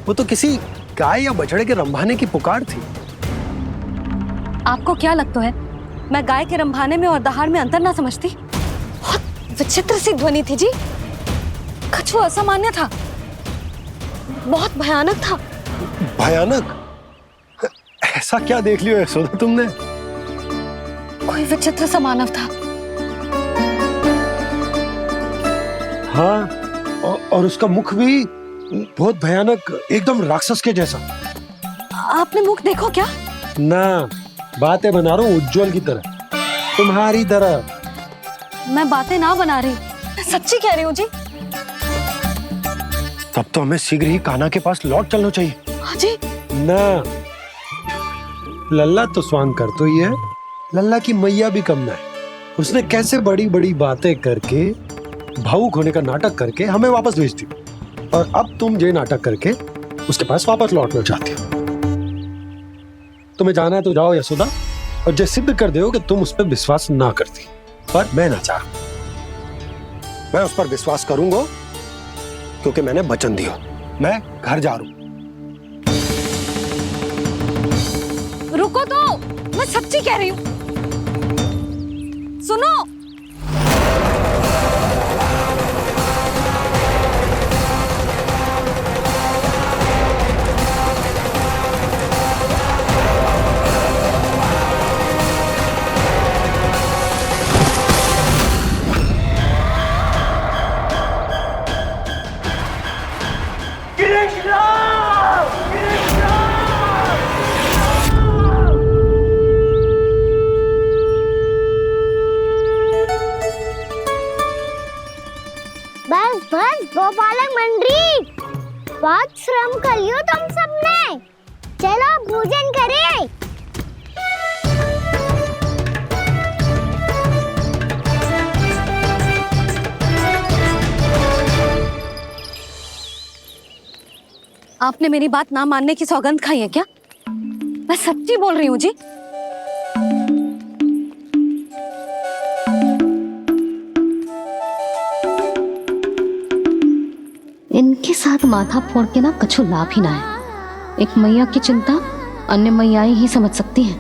वो तो किसी गाय या बछड़े के रंभाने की पुकार थी। आपको क्या लगता है मैं गाय के रंभाने में और दहाड़ में अंतर ना समझती? बहुत विचित्र सी ध्वनि थी जी, कछु असामान्य था, बहुत भयानक था। भयानक? ऐसा क्या देख लियो यशोदा तुमने? कोई विचित्र सा मानव था। हाँ, और उसका मुख भी बहुत भयानक, एकदम राक्षस के जैसा। आपने मुख देखो क्या? ना, बातें बना रहा हूँ उज्जवल की तरह, तुम्हारी तरह। मैं बातें ना बना रही, मैं सच्ची कह रही हूँ जी। तब तो हमें शीघ्र ही कान्हा के पास लौट चलना चाहिए। हाँ जी। ना, लल्ला तो स्वांग कर तो ही है, लल्ला की मैया भी कम ना है। उसने कैसे बड़ी बड़ी बातें करके, भावुक होने का नाटक करके हमें वापस भेज दी, और अब तुम ये नाटक करके उसके पास वापस लौटना चाहती हो। तुम्हें जाना है तो जाओ यशोदा, और जो सिद्ध कर दो कि तुम उस पर विश्वास ना करती, पर मैं ना चाह, मैं उस पर विश्वास करूंगा क्योंकि मैंने वचन दिया। मैं घर जा रहा हूं। रुको तो, मैं सच्ची कह रही हूँ, सुनो। बस गोपालक मंडली, बहुत श्रम कर लियो तुम सबने। चलो भोजन करें। आपने मेरी बात ना मानने की सौगंध खाई है क्या? मैं सच्ची बोल रही हूँ जी। इनके साथ माथा फोड़ के ना कछु लाभ ही ना है। एक मैया की चिंता अन्य मैयाएं ही समझ सकती हैं।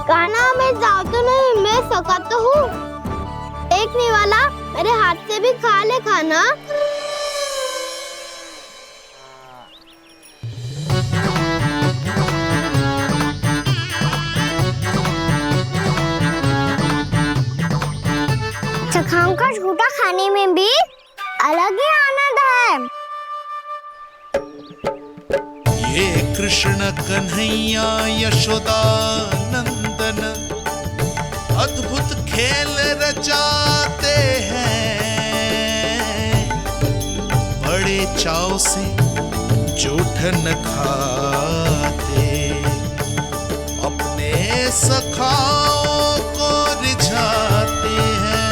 कान्हा मैं जाऊँ तो नहीं, मैं सका तो हूँ। एक नहीं वाला मेरे हाथ से भी खा ले खाना। चखाओं का झूठा खाने में भी अलग ही आनंद है। ये कृष्ण कन्हैया यशोदा नंदन अद्भुत खेल रचाते हैं, बड़े चाव से जूठन खाते, अपने सखाओं को रिझाते हैं।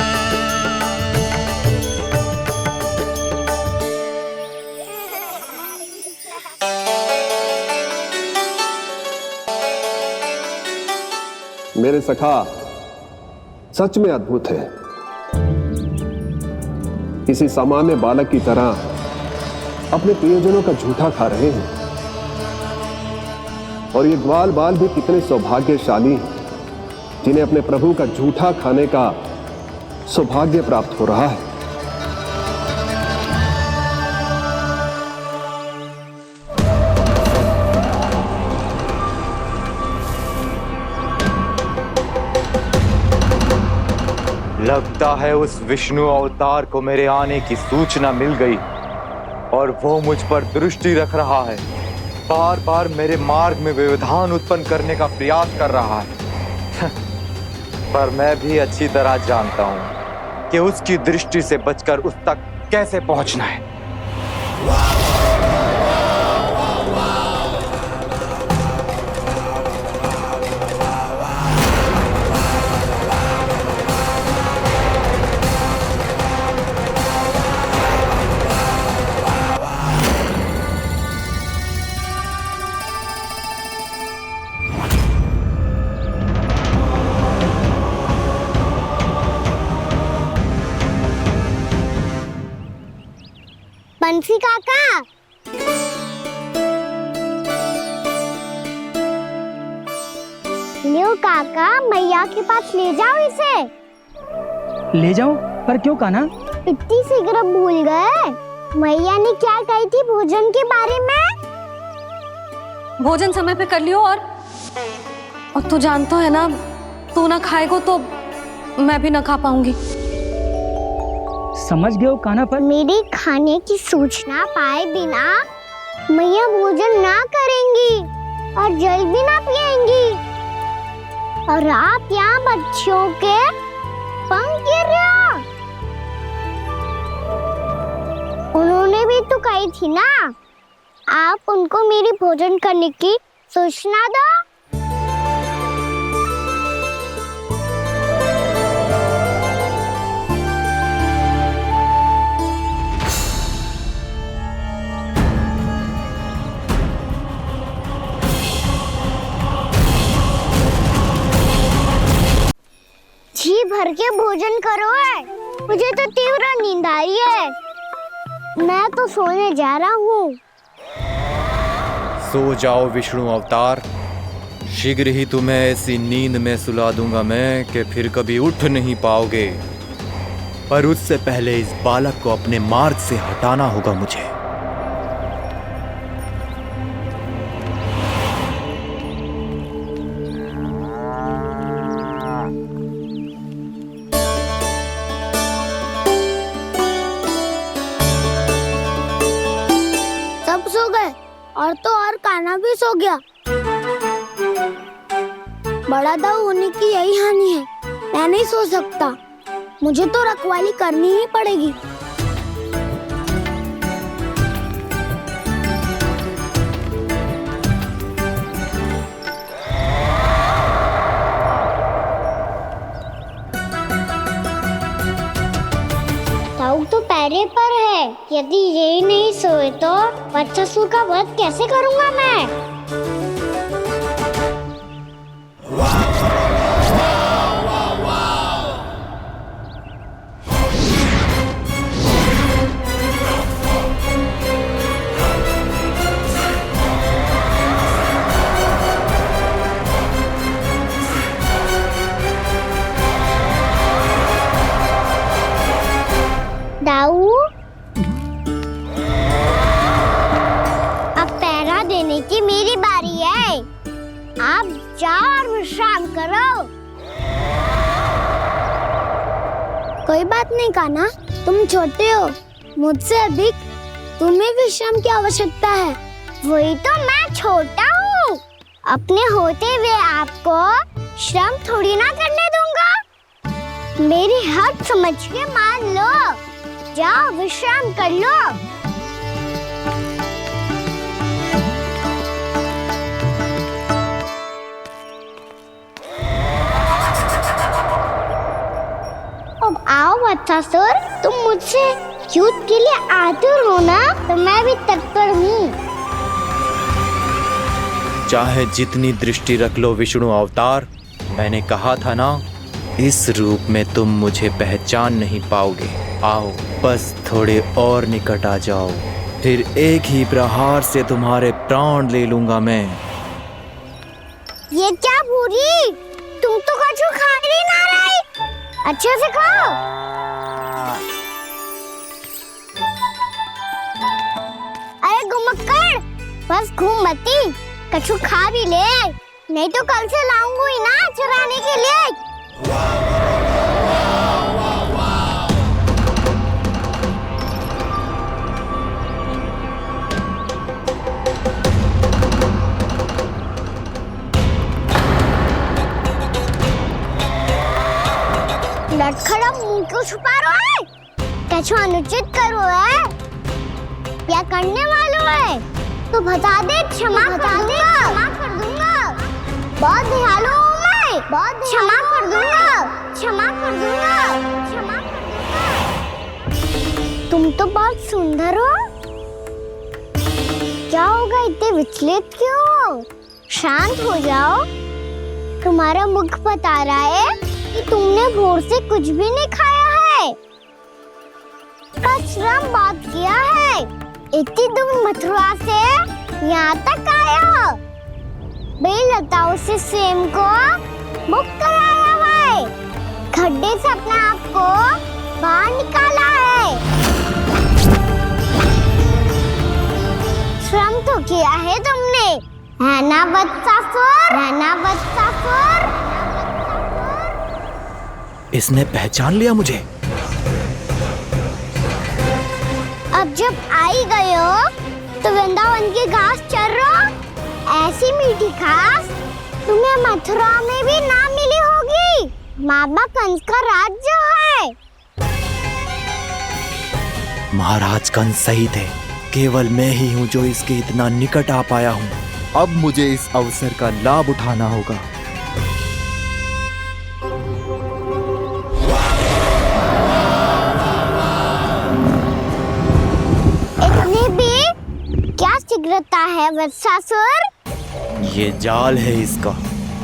मेरे सखा सच में अद्भुत है। किसी सामान्य बालक की तरह अपने प्रियजनों का झूठा खा रहे हैं। और ये ग्वाल बाल भी कितने सौभाग्यशाली हैं जिन्हें अपने प्रभु का झूठा खाने का सौभाग्य प्राप्त हो रहा है। लगता है उस विष्णु अवतार को मेरे आने की सूचना मिल गई और वो मुझ पर दृष्टि रख रहा है। बार बार मेरे मार्ग में व्यवधान उत्पन्न करने का प्रयास कर रहा है। पर मैं भी अच्छी तरह जानता हूं कि उसकी दृष्टि से बचकर उस तक कैसे पहुंचना है। बंसी काका, लियो काका, मैया के पास ले जाओ इसे। ले जाओ? पर क्यों कान्हा? इतनी शीघ्र भूल गए? मैया ने क्या कही थी भोजन के बारे में? भोजन समय पे कर लियो। और तू जानता है ना, तू ना खाएगा तो मैं भी ना खा पाऊंगी। समझ गए हो कान्हा? पर मेरी खाने की सूचना पाए बिना मैया भोजन ना करेंगी और जल भी ना पिएंगी। और आप यहाँ बच्चों के पंख गिर रहे हो। उन्होंने भी तो कही थी ना, आप उनको मेरी भोजन करने की सूचना दो। जी भर के भोजन करो है, मुझे तो तीव्र नींद आई है। मैं तो सोने जा रहा हूँ। सो जाओ विष्णु अवतार, शीघ्र ही तुम्हें ऐसी नींद में सुला दूंगा मैं कि फिर कभी उठ नहीं पाओगे। पर उससे पहले इस बालक को अपने मार्ग से हटाना होगा मुझे। सब सो गए और तो और कान्हा भी सो गया। बड़ा दाऊ होने की यही हानि है, मैं नहीं सो सकता, मुझे तो रखवाली करनी ही पड़ेगी। दाऊ तो पैरे पर है, यदि यही नहीं सोए तो वत्सासुर का वध कैसे करूंगा मैं? दाऊ, अब पहरा देने की मेरी बारी है। आप जाओ और विश्राम करो। कोई बात नहीं कान्हा, तुम छोटे हो, मुझसे अधिक तुम्हें विश्राम की आवश्यकता है। वही तो मैं छोटा हूँ, अपने होते हुए आपको श्रम थोड़ी ना करने दूंगा। मेरी हद समझ के मान लो, जाओ विश्राम कर लो। अब आओ वत्सासुर, तुम मुझसे युद्ध के लिए आतुर हो ना, तो मैं भी तत्पर हूँ। चाहे जितनी दृष्टि रख लो विष्णु अवतार, मैंने कहा था ना, इस रूप में तुम मुझे पहचान नहीं पाओगे। आओ बस थोड़े और निकट आ जाओ, फिर एक ही प्रहार से तुम्हारे प्राण ले लूंगा मैं। ये क्या बुरी, तुम तो कछु खा ही ना रही, अच्छे से खाओ। अरे घुमक्कड़, बस घूम मती, कछु खा भी ले, नहीं तो कल से लाऊंगी ही ना चराने के लिए। लटखड़ा मुंह क्यों छुपा रहा है? कछु अनुचित करो है या करने वालों है तो बता दे, क्षमा कर दूंगा। बहुत दयालु हूँ मैं, बहुत क्षमा कर दूंगा। तुम तो बहुत सुंदर हो, क्या होगा, इतने विचलित क्यों हो? शांत हो जाओ, तुम्हारा मुख बता रहा है कि तुमने भोर से कुछ भी नहीं खाया है, श्रम बहुत किया है, इतनी दूर मथुरा से यहाँ तक आया हो, बेलताओं से स्वयं को मुक्त कराया है, खड्डे से अपने आप को बाहर निकाला है, श्रम तो किया है तुमने, है ना वत्सासुर? इसने पहचान लिया मुझे। अब जब आई गए हो तो वृंदावन की घास चर रहो, ऐसी मीठी घास तुम्हें मथुरा में भी ना मिली होगी। मामा कंस का राज जो है। महाराज कंस सही थे, केवल मैं ही हूँ जो इसके इतना निकट आ पाया हूँ। अब मुझे इस अवसर का लाभ उठाना होगा। इतनी भी क्या शीघ्रता है वत्सासुर? ये जाल है इसका,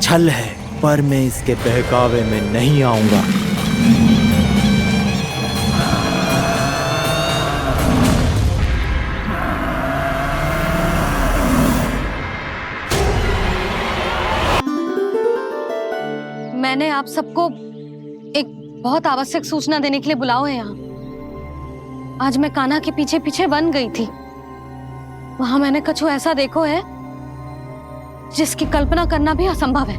छल है, पर मैं इसके बहकावे में नहीं आऊंगा। मैंने आप सबको एक बहुत आवश्यक सूचना देने के लिए बुलाओ है यहाँ। आज मैं कान्हा के पीछे पीछे वन गई थी, वहां मैंने कछु ऐसा देखो है जिसकी कल्पना करना भी असंभव है।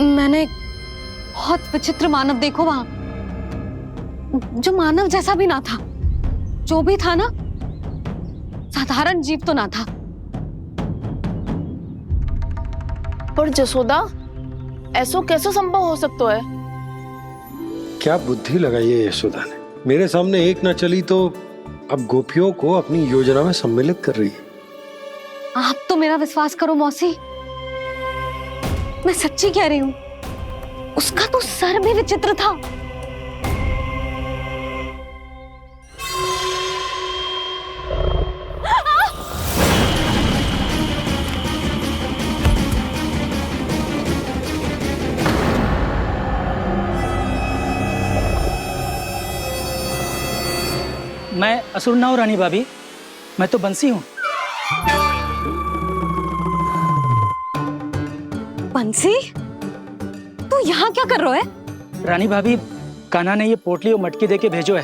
मैंने बहुत विचित्र मानव देखो वहां, जो मानव जैसा भी ना था, जो भी था ना, साधारण जीव तो ना था। पर जसोदा ऐसो कैसे संभव हो सकता है? क्या बुद्धि लगाई है यशोदा ने। मेरे सामने एक ना चली तो अब गोपियों को अपनी योजना में सम्मिलित कर रही है। आप तो मेरा विश्वास करो मौसी, मैं सच्ची कह रही हूँ। उसका तो सर भी विचित्र था। मैं असुर ना हूँ रानी भाभी, मैं तो बंसी हूँ। बंसी, तू यहाँ क्या कर रहा है? रानी भाभी, कान्हा ने ये पोटली और मटकी देके भेजो है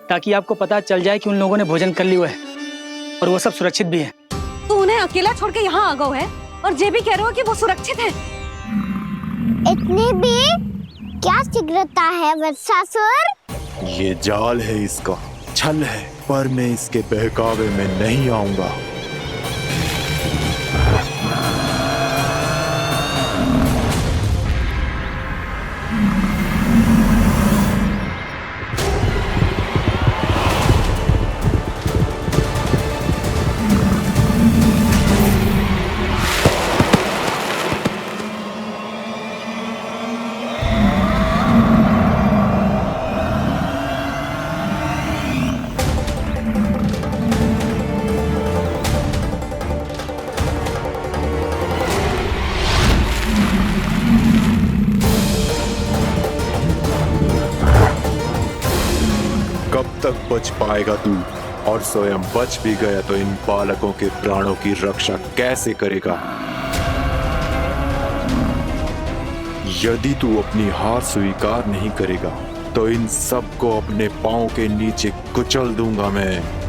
ताकि आपको पता चल जाए कि उन लोगों ने भोजन कर लिया है और वो सब सुरक्षित भी है। तू उन्हें अकेला छोड़ के यहाँ आ गया है और ये भी कह रहे हो कि वो सुरक्षित है। इतनी भी क्या शीघ्रता है वत्सासुर? ये जाल है, इसका छल है, पर मैं इसके बहकावे में नहीं आऊंगा। कब तक बच पाएगा तू? और स्वयं बच भी गया तो इन बालकों के प्राणों की रक्षा कैसे करेगा? यदि तू अपनी हार स्वीकार नहीं करेगा तो इन सबको अपने पांव के नीचे कुचल दूंगा मैं।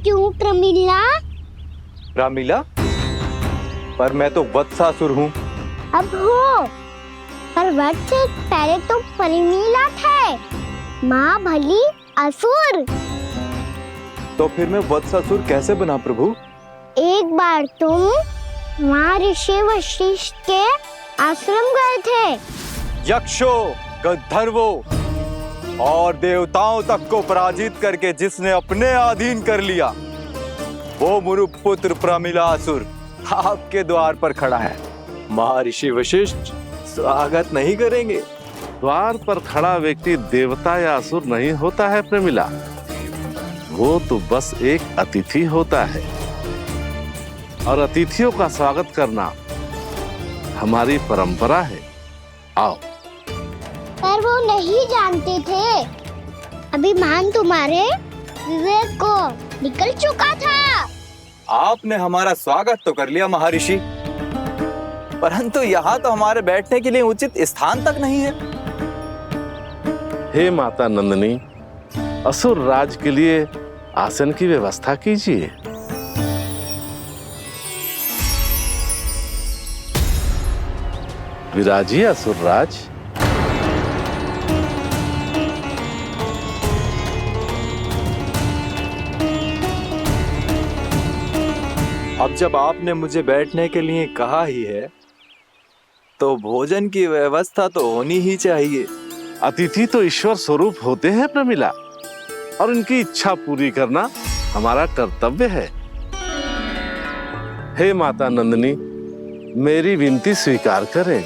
क्यों प्रमिला? रामीला, पर मैं तो वत्सासुर हूँ। अब हो, पर वत्स से पहले तो प्रमिला थे। माँ भली असुर। तो फिर मैं वत्सासुर कैसे बना प्रभु? एक बार तुम वहाँ ऋषि वशिष्ठ के आश्रम गए थे। यक्षों, गंधर्वों और देवताओं तक को पराजित करके जिसने अपने अधीन कर लिया, वो मुरुपुत्र प्रमिलासुर आपके द्वार पर खड़ा है। महर्षि वशिष्ठ स्वागत नहीं करेंगे। द्वार पर खड़ा व्यक्ति देवता या असुर नहीं होता है प्रमिला, वो तो बस एक अतिथि होता है और अतिथियों का स्वागत करना हमारी परंपरा है। आओ। पर वो नहीं जानते थे। अभिमान तुम्हारे विवेक को निकल चुका था। आपने हमारा स्वागत तो कर लिया महर्षि, परंतु यहाँ तो हमारे बैठने के लिए उचित स्थान तक नहीं है। हे माता नंदिनी, असुर राज के लिए आसन की व्यवस्था कीजिए। विराजिए असुर राज। अब जब आपने मुझे बैठने के लिए कहा ही है, तो भोजन की व्यवस्था तो होनी ही चाहिए। अतिथि तो ईश्वर स्वरूप होते हैं प्रमिला, और उनकी इच्छा पूरी करना हमारा कर्तव्य है। हे माता नंदिनी, मेरी विनती स्वीकार करें।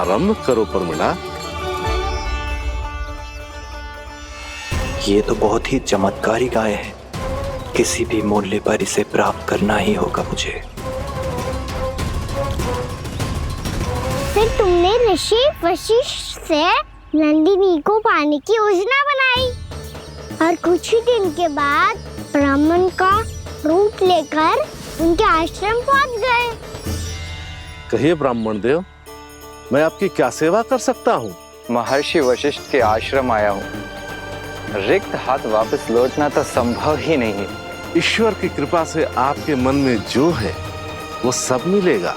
आरंभ करो प्रमिला। ये तो बहुत ही चमत्कारी गाय है, किसी भी मूल्य पर इसे प्राप्त करना ही होगा मुझे। फिर तुमने ऋषि वशिष्ठ से नंदिनी को पाने की योजना बनाई और कुछ ही दिन के बाद ब्राह्मण का रूप लेकर उनके आश्रम पहुंच गए। कहिए ब्राह्मण देव, मैं आपकी क्या सेवा कर सकता हूँ? महर्षि वशिष्ठ के आश्रम आया हूँ। रिक्त हाथ वापस लौटना तो संभव ही नहीं है। ईश्वर की कृपा से आपके मन में जो है वो सब मिलेगा।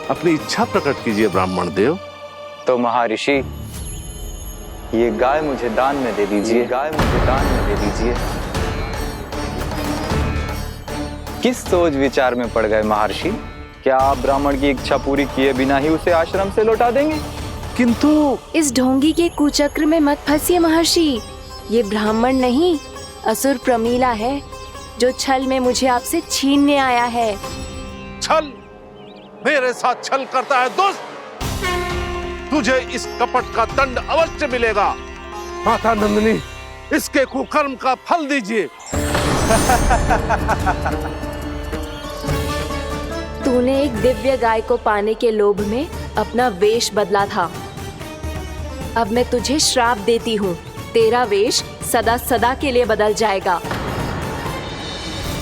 अपनी इच्छा प्रकट कीजिए ब्राह्मण देव। तो महर्षि, ये गाय मुझे दान में दे दीजिए। गाय मुझे दान में दे दीजिए। किस सोच विचार में पड़ गए महर्षि? क्या आप ब्राह्मण की इच्छा पूरी किए बिना ही उसे आश्रम से लौटा देंगे? किंतु इस ढोंगी के कुचक्र में मत फंसिए महर्षि। ये ब्राह्मण नहीं, असुर प्रमीला है, जो छल में मुझे आपसे छीनने आया है। छल? मेरे साथ छल करता है दुष्ट? तुझे इस कपट का दंड अवश्य मिलेगा। माता नंदिनी, इसके कुकर्म का फल दीजिए। तूने एक दिव्य गाय को पाने के लोभ में अपना वेश बदला था। अब मैं तुझे श्राप देती हूँ, तेरा वेश सदा सदा के लिए बदल जाएगा।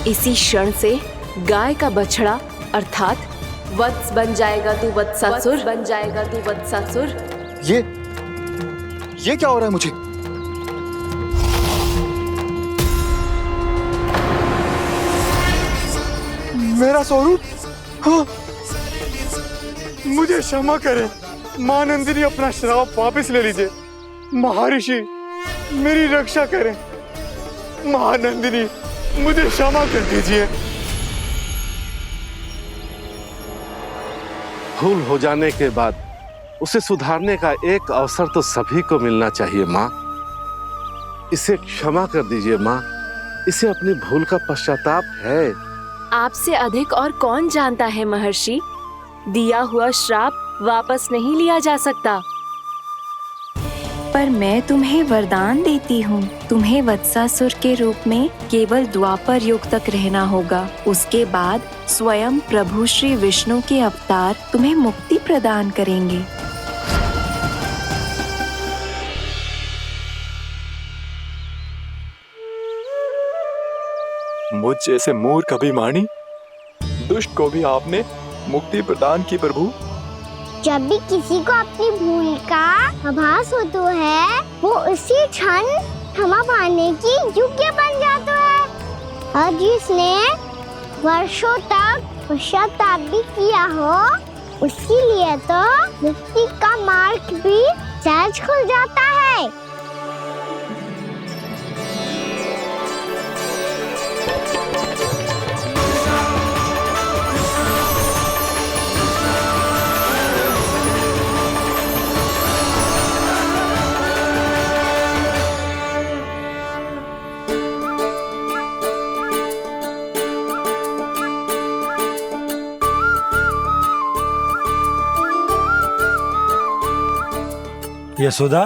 इसी क्षण से गाय का बछड़ा अर्थात वत्स बन जाएगा तू वत्सासुर, बन जाएगा तू वत्सासुर। ये क्या हो रहा है मुझे? मेरा स्वरूप? हाँ। मुझे क्षमा करें मां नंदिनी, अपना श्राप वापस ले लीजिए। महर्षि, मेरी रक्षा करें। मां नंदिनी, मुझे क्षमा कर दीजिए। भूल हो जाने के बाद उसे सुधारने का एक अवसर तो सभी को मिलना चाहिए माँ। इसे क्षमा कर दीजिए माँ, इसे अपनी भूल का पश्चाताप है। आपसे अधिक और कौन जानता है महर्षि, दिया हुआ श्राप वापस नहीं लिया जा सकता। पर मैं तुम्हें वरदान देती हूँ, तुम्हें वत्सासुर के रूप में केवल द्वापर युग तक रहना होगा। उसके बाद स्वयं प्रभु श्री विष्णु के अवतार तुम्हें मुक्ति प्रदान करेंगे। मुझ जैसे मूर्ख अभिमानी दुष्ट को भी आपने मुक्ति प्रदान की प्रभु। जब भी किसी को अपनी भूल का आभास होता है, वो उसी क्षण क्षमा पाने की योग्य बन जाता है। और जिसने वर्षों तक पश्चाताप भी किया हो, उसके लिए तो मुक्ति का मार्ग भी सहज खुल जाता है। यशोदा,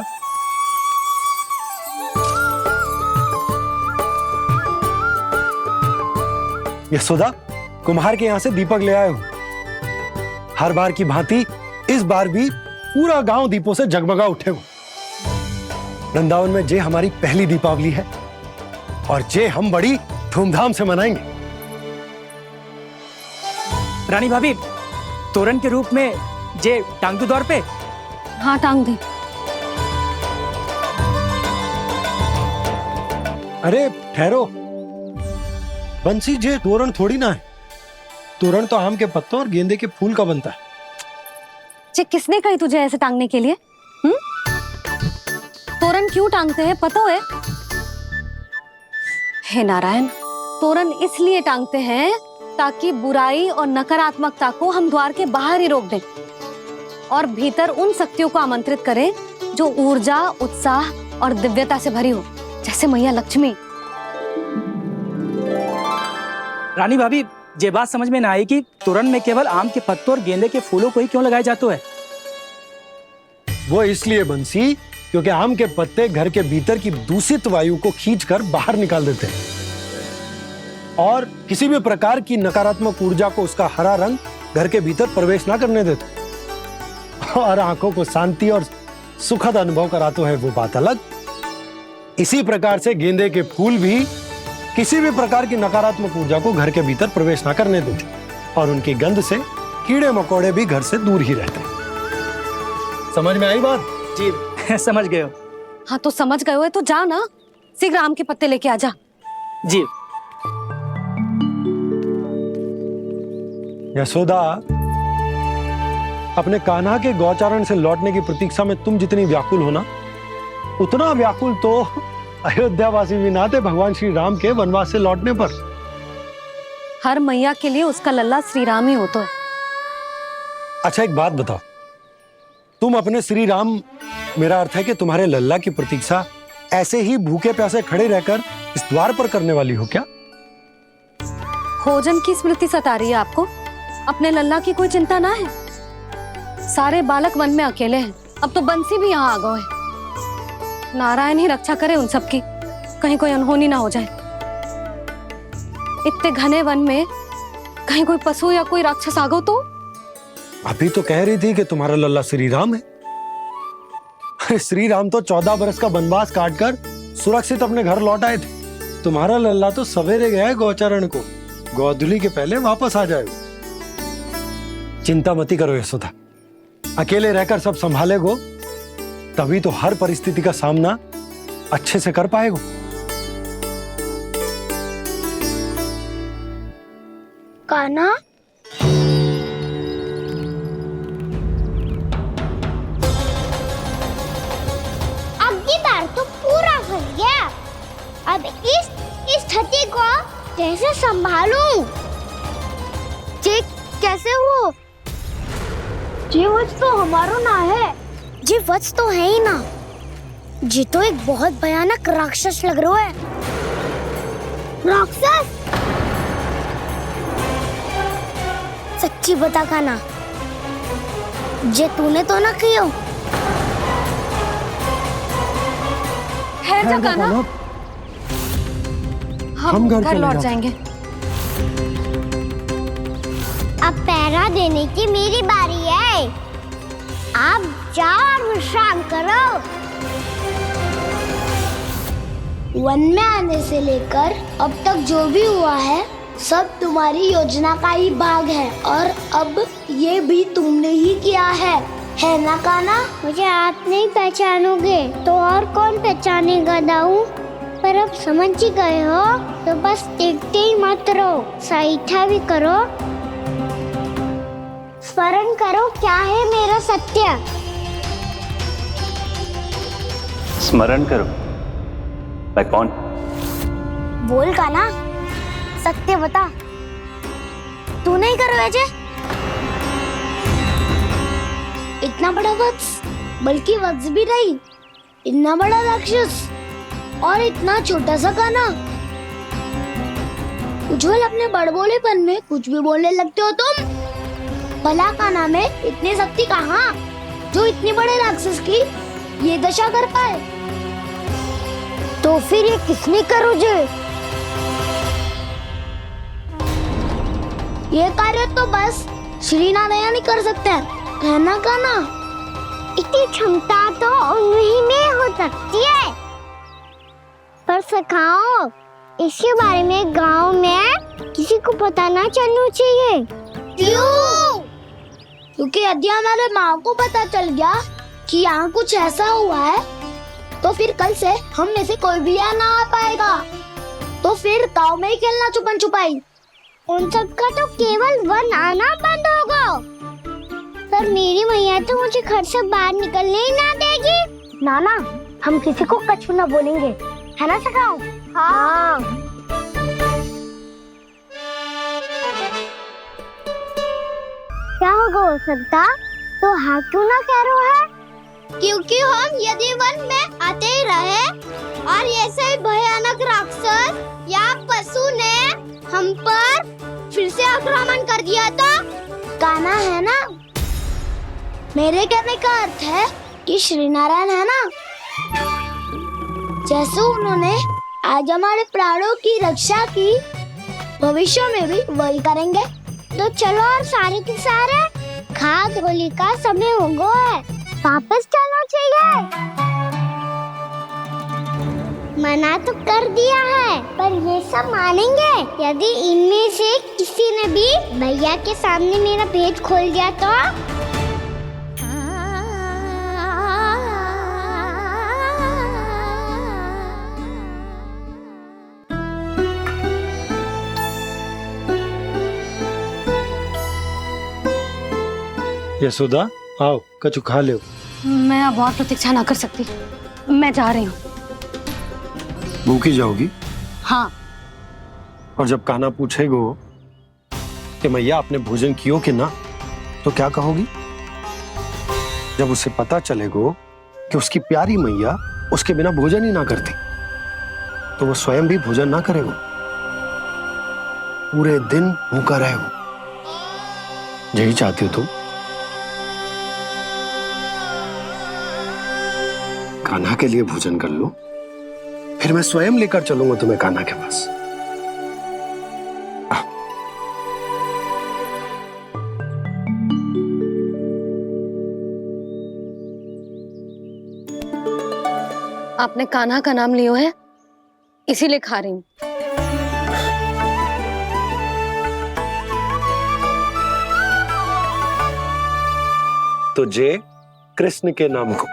यशोदा, कुम्हार के यहाँ से दीपक ले आया हूँ। हर बार की भांति इस बार भी पूरा गांव दीपों से जगमगा उठे हो। वृंदावन में जे हमारी पहली दीपावली है और जे हम बड़ी धूमधाम से मनाएंगे। रानी भाभी, तोरण के रूप में जे टांग दो द्वार पे। हाँ, टांग दे। अरे ठहरो, बंसी, जे तोरण थोड़ी ना है। तोरण तो आम के पत्तों और गेंदे के फूल का बनता है। जे किसने कही तुझे ऐसे टांगने के लिए? तोरण क्यों टांगते हैं पता है? हे नारायण, तोरण इसलिए टांगते हैं ताकि बुराई और नकारात्मकता को हम द्वार के बाहर ही रोक दें और भीतर उन शक्तियों को आमंत्रित करें जो ऊर्जा, उत्साह और दिव्यता से भरी हो, जैसे मैया लक्ष्मी। रानी भाभी, ये बात समझ में ना आई कि तोरण में केवल आम के पत्तों और गेंदे के फूलों को ही क्यों लगाया जाता है। वो इसलिए बंसी क्योंकि आम के पत्ते घर के भीतर की दूषित वायु को खींचकर बाहर निकाल देते हैं और किसी भी प्रकार की नकारात्मक ऊर्जा को उसका हरा रंग घर के भीतर प्रवेश ना करने देते और आंखों को शांति और सुखद अनुभव कराता है, वो बात अलग। इसी प्रकार से गेंदे के फूल भी किसी भी प्रकार की नकारात्मक ऊर्जा को घर के भीतर प्रवेश ना करने देते और उनकी गंध से कीड़े मकोड़े भी घर से दूर ही रहते हैं। समझ में आई बात? जी समझ गए हो। हाँ तो समझ गए हो तो जा ना, शीघ्र आम के पत्ते लेके आ जा। जी। यशोदा, अपने कान्हा के गौचारण से लौटने की प्रतीक्षा में तुम जितनी व्याकुल हो ना, उतना व्याकुल तो अयोध्यावासी भी ना थे भगवान श्री राम के वनवास से लौटने पर। हर मैया के लिए उसका लल्ला श्री राम ही होता है। अच्छा एक बात बताओ, तुम अपने श्री राम, मेरा अर्थ है कि तुम्हारे लल्ला की प्रतीक्षा ऐसे ही भूखे प्यासे खड़े रहकर इस द्वार पर करने वाली हो क्या? भोजन की स्मृति सता रही है आपको? अपने लल्ला की कोई चिंता ना है। सारे बालक वन में अकेले हैं, अब तो बंसी भी यहाँ आ गए हैं। नारायण ही रक्षा करे उन सबकी, कहीं कोई अनहोनी ना हो जाए। इतने घने वन में कहीं कोई पशु या कोई राक्षस आ गो तो? अभी तो कह रही थी कि तुम्हारा लल्ला श्री राम है। श्री राम तो 14 बरस का वनवास काटकर सुरक्षित अपने घर लौट आए थे। तुम्हारा लल्ला तो सवेरे गया है गौचरण को, गोधूली के पहले वापस आ जाएगा। चिंता मती करो यशोदा, अकेले रहकर सब संभालेगो तभी तो हर परिस्थिति का सामना अच्छे से कर पाएगो। कान्हा, अब की बार तो पूरा फंस गया। अब इस स्थिति को कैसे संभालूं? जी कैसे हो? जी वच तो हमारो ना है। जी वच तो है ही ना। जी तो एक बहुत भयानक राक्षस लग रहा है। राक्षस? सच्ची बता कान्हा, जे तूने तो ना कियो? ठहर जा कान्हा, हम घर लौट जाएंगे। अब पहरा देने की मेरी बारी है। आप जाओ और विश्राम करो। वन में आने से लेकर अब तक जो भी हुआ है सब तुम्हारी योजना का ही भाग है और अब ये भी तुमने ही किया है ना कान्हा? मुझे आप नहीं पहचानोगे तो और कौन पहचानेगा दाऊ? पर अब समझ ही गए हो तो बस देखते ही मत रहो, सईठा भी करो, स्मरण करो क्या है मेरा सत्य। स्मरण करो? मैं कौन? बोल कान्हा, सत्य बता। तू नहीं करो अजय? इतना बड़ा वत्स, बल्कि वत्स भी नहीं, इतना बड़ा राक्षस और इतना छोटा सा कान्हा। उज्जवल अपने बड़बोलेपन में कुछ भी बोलने लगते हो तुम। भला कान्हा में इतनी शक्ति कहाँ जो इतने बड़े राक्षस की ये दशा कर पाए? तो फिर ये किसने करो जे? ये कार्य तो बस श्री नारायण ही कर सकते हैं, है ना कान्हा? इतनी क्षमता तो उन्हीं में हो सकती है, पर सखाओ इसके बारे में गांव में किसी को पता ना चलना चाहिए। क्यों? क्योंकि यदि हमारे माँ को पता चल गया कि यहाँ कुछ ऐसा हुआ है तो फिर कल से हम में से कोई भी यहाँ ना आ पाएगा। तो फिर गांव में ही खेलना छुपन छुपाई। उन सब का तो केवल वन आना बंद होगा। पर मेरी मैया तो मुझे घर से बाहर निकलने ही ना देगी। नाना, हम किसी को कछु ना बोलेंगे, है ना सखाओ? हाँ। क्या होगा हो सकता? तो हाँ क्यों ना कह रहा है? क्योंकि हम यदि वन में आते ही रहे और ऐसे ही भयानक राक्षस या पशु ने हम पर फिर से आक्रमण कर दिया तो? कान्हा, है ना? मेरे कहने का अर्थ है कि श्रीनारायण है ना, जैसे उन्होंने आज हमारे प्राणों की रक्षा की, भविष्य में भी वही करेंगे। तो चलो और सारे के सारे खाद होली का समय हो गया है, वापस चलना चाहिए। मना तो कर दिया है, पर ये सब मानेंगे यदि इनमें से किसी ने भी भैया के सामने मेरा पेट खोल दिया तो? यशोदा आओ, कछु खा लो। मैं अब और प्रतीक्षा ना कर सकती, मैं जा रही हूँ। भूखी जाओगी? हाँ। और जब कान्हा पूछेगो कि मैया आपने भोजन कियो कि ना, तो क्या कहोगी? जब उसे पता चलेगो कि उसकी प्यारी मैया उसके बिना भोजन ही ना करती, तो वो स्वयं भी भोजन ना करेगो, पूरे दिन भूखा रहेगो। यही चाहती हो तुम? कान्हा के लिए भोजन कर लो, फिर मैं स्वयं लेकर चलूंगा तुम्हें कान्हा के पास। आपने कान्हा का नाम लियो है, इसीलिए खा रही हूँ। तो जय कृष्ण के नाम को।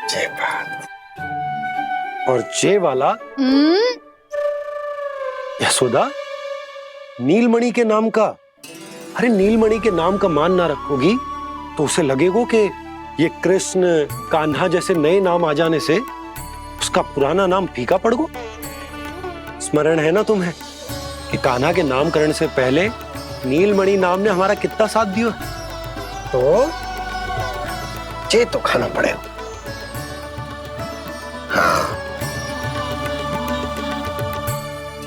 जय बात। और जय वाला यशोदा नीलमणि के नाम का। अरे नीलमणि के नाम का मान ना रखोगी तो उसे लगेगा कि ये कृष्ण कान्हा जैसे नए नाम आ जाने से उसका पुराना नाम फीका पड़ गो। स्मरण है ना तुम्हें कि कान्हा के नामकरण से पहले नीलमणि नाम ने हमारा कितना साथ दिया? तो जे तो खाना पड़ेगा। हाँ।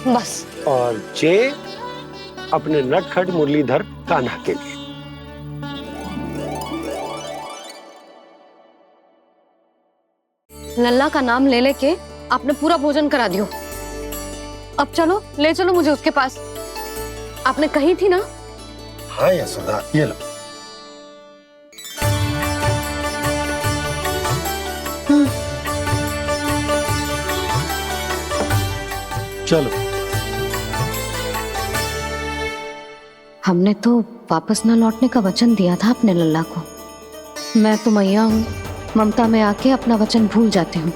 बस। और जे अपने नटखट मुरलीधर कान्हा के लिए। लल्ला का नाम ले लेके आपने पूरा भोजन करा दियो। अब चलो, ले चलो मुझे उसके पास। आपने कही थी ना? हाँ यशोदा, ये लो। चलो। हमने तो वापस न लौटने का वचन दिया था अपने लल्ला को। मैं तो मैया हूँ, ममता में आके अपना वचन भूल जाती हूँ,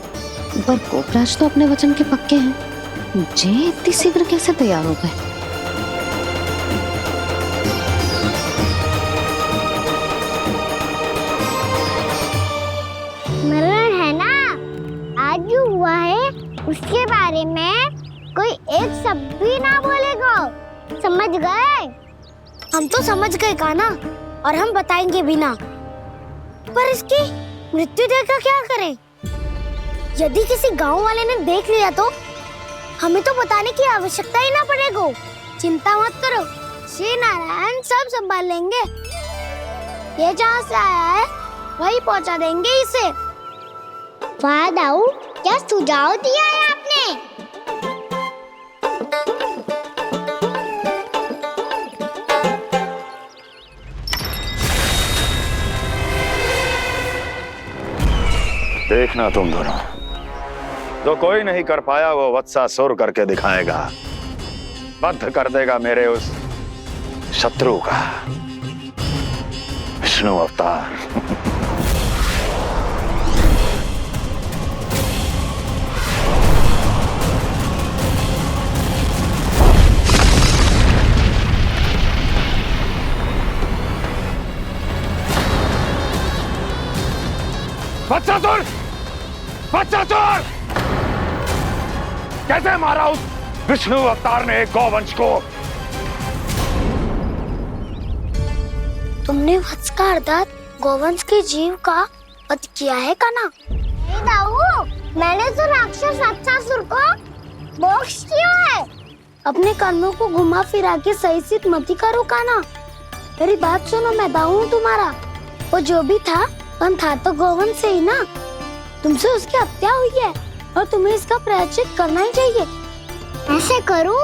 पर गोपराज तो अपने वचन के पक्के हैं। जे इतनी शीघ्र कैसे तैयार हो गए? मरण है ना, आज जो हुआ है उसके बारे में कोई एक शब्द भी ना बोलेगा, समझ गए? हम तो समझ गए कान्हा, और हम बताएंगे भी ना। पर इसकी मृत्यु देखकर क्या करें? यदि किसी गांव वाले ने देख लिया तो हमें तो बताने की आवश्यकता ही ना पड़ेगा। चिंता मत करो, श्री नारायण सब संभाल लेंगे। ये जहाँ से आया है वही पहुँचा देंगे इसे। वाह दाऊ, क्या सुझाव दिया है आपने? देखना तुम दोनों, जो कोई नहीं कर पाया वो वत्सासुर करके दिखाएगा, बद्ध कर देगा मेरे उस शत्रु का विष्णु अवतार। वत्सासुर! वत्सासुर! कैसे मारा उस विष्णु अवतार ने गौवंश को? तुमने वत्स का अर्थात गौवंश के जीव का वध किया है कान्हा? दाऊ, मैंने तो राक्षस वत्सासुर को मोक्ष दिया है। अपने कर्मों को घुमा फिरा के सही सिद्ध मत करो कान्हा। मेरी बात सुनो, मैं दाऊ हूँ तुम्हारा। वो जो भी था तो गोवन से ही ना। तुमसे उसकी हत्या हुई है और तुम्हें इसका प्रायश्चित करना ही चाहिए। ऐसे करो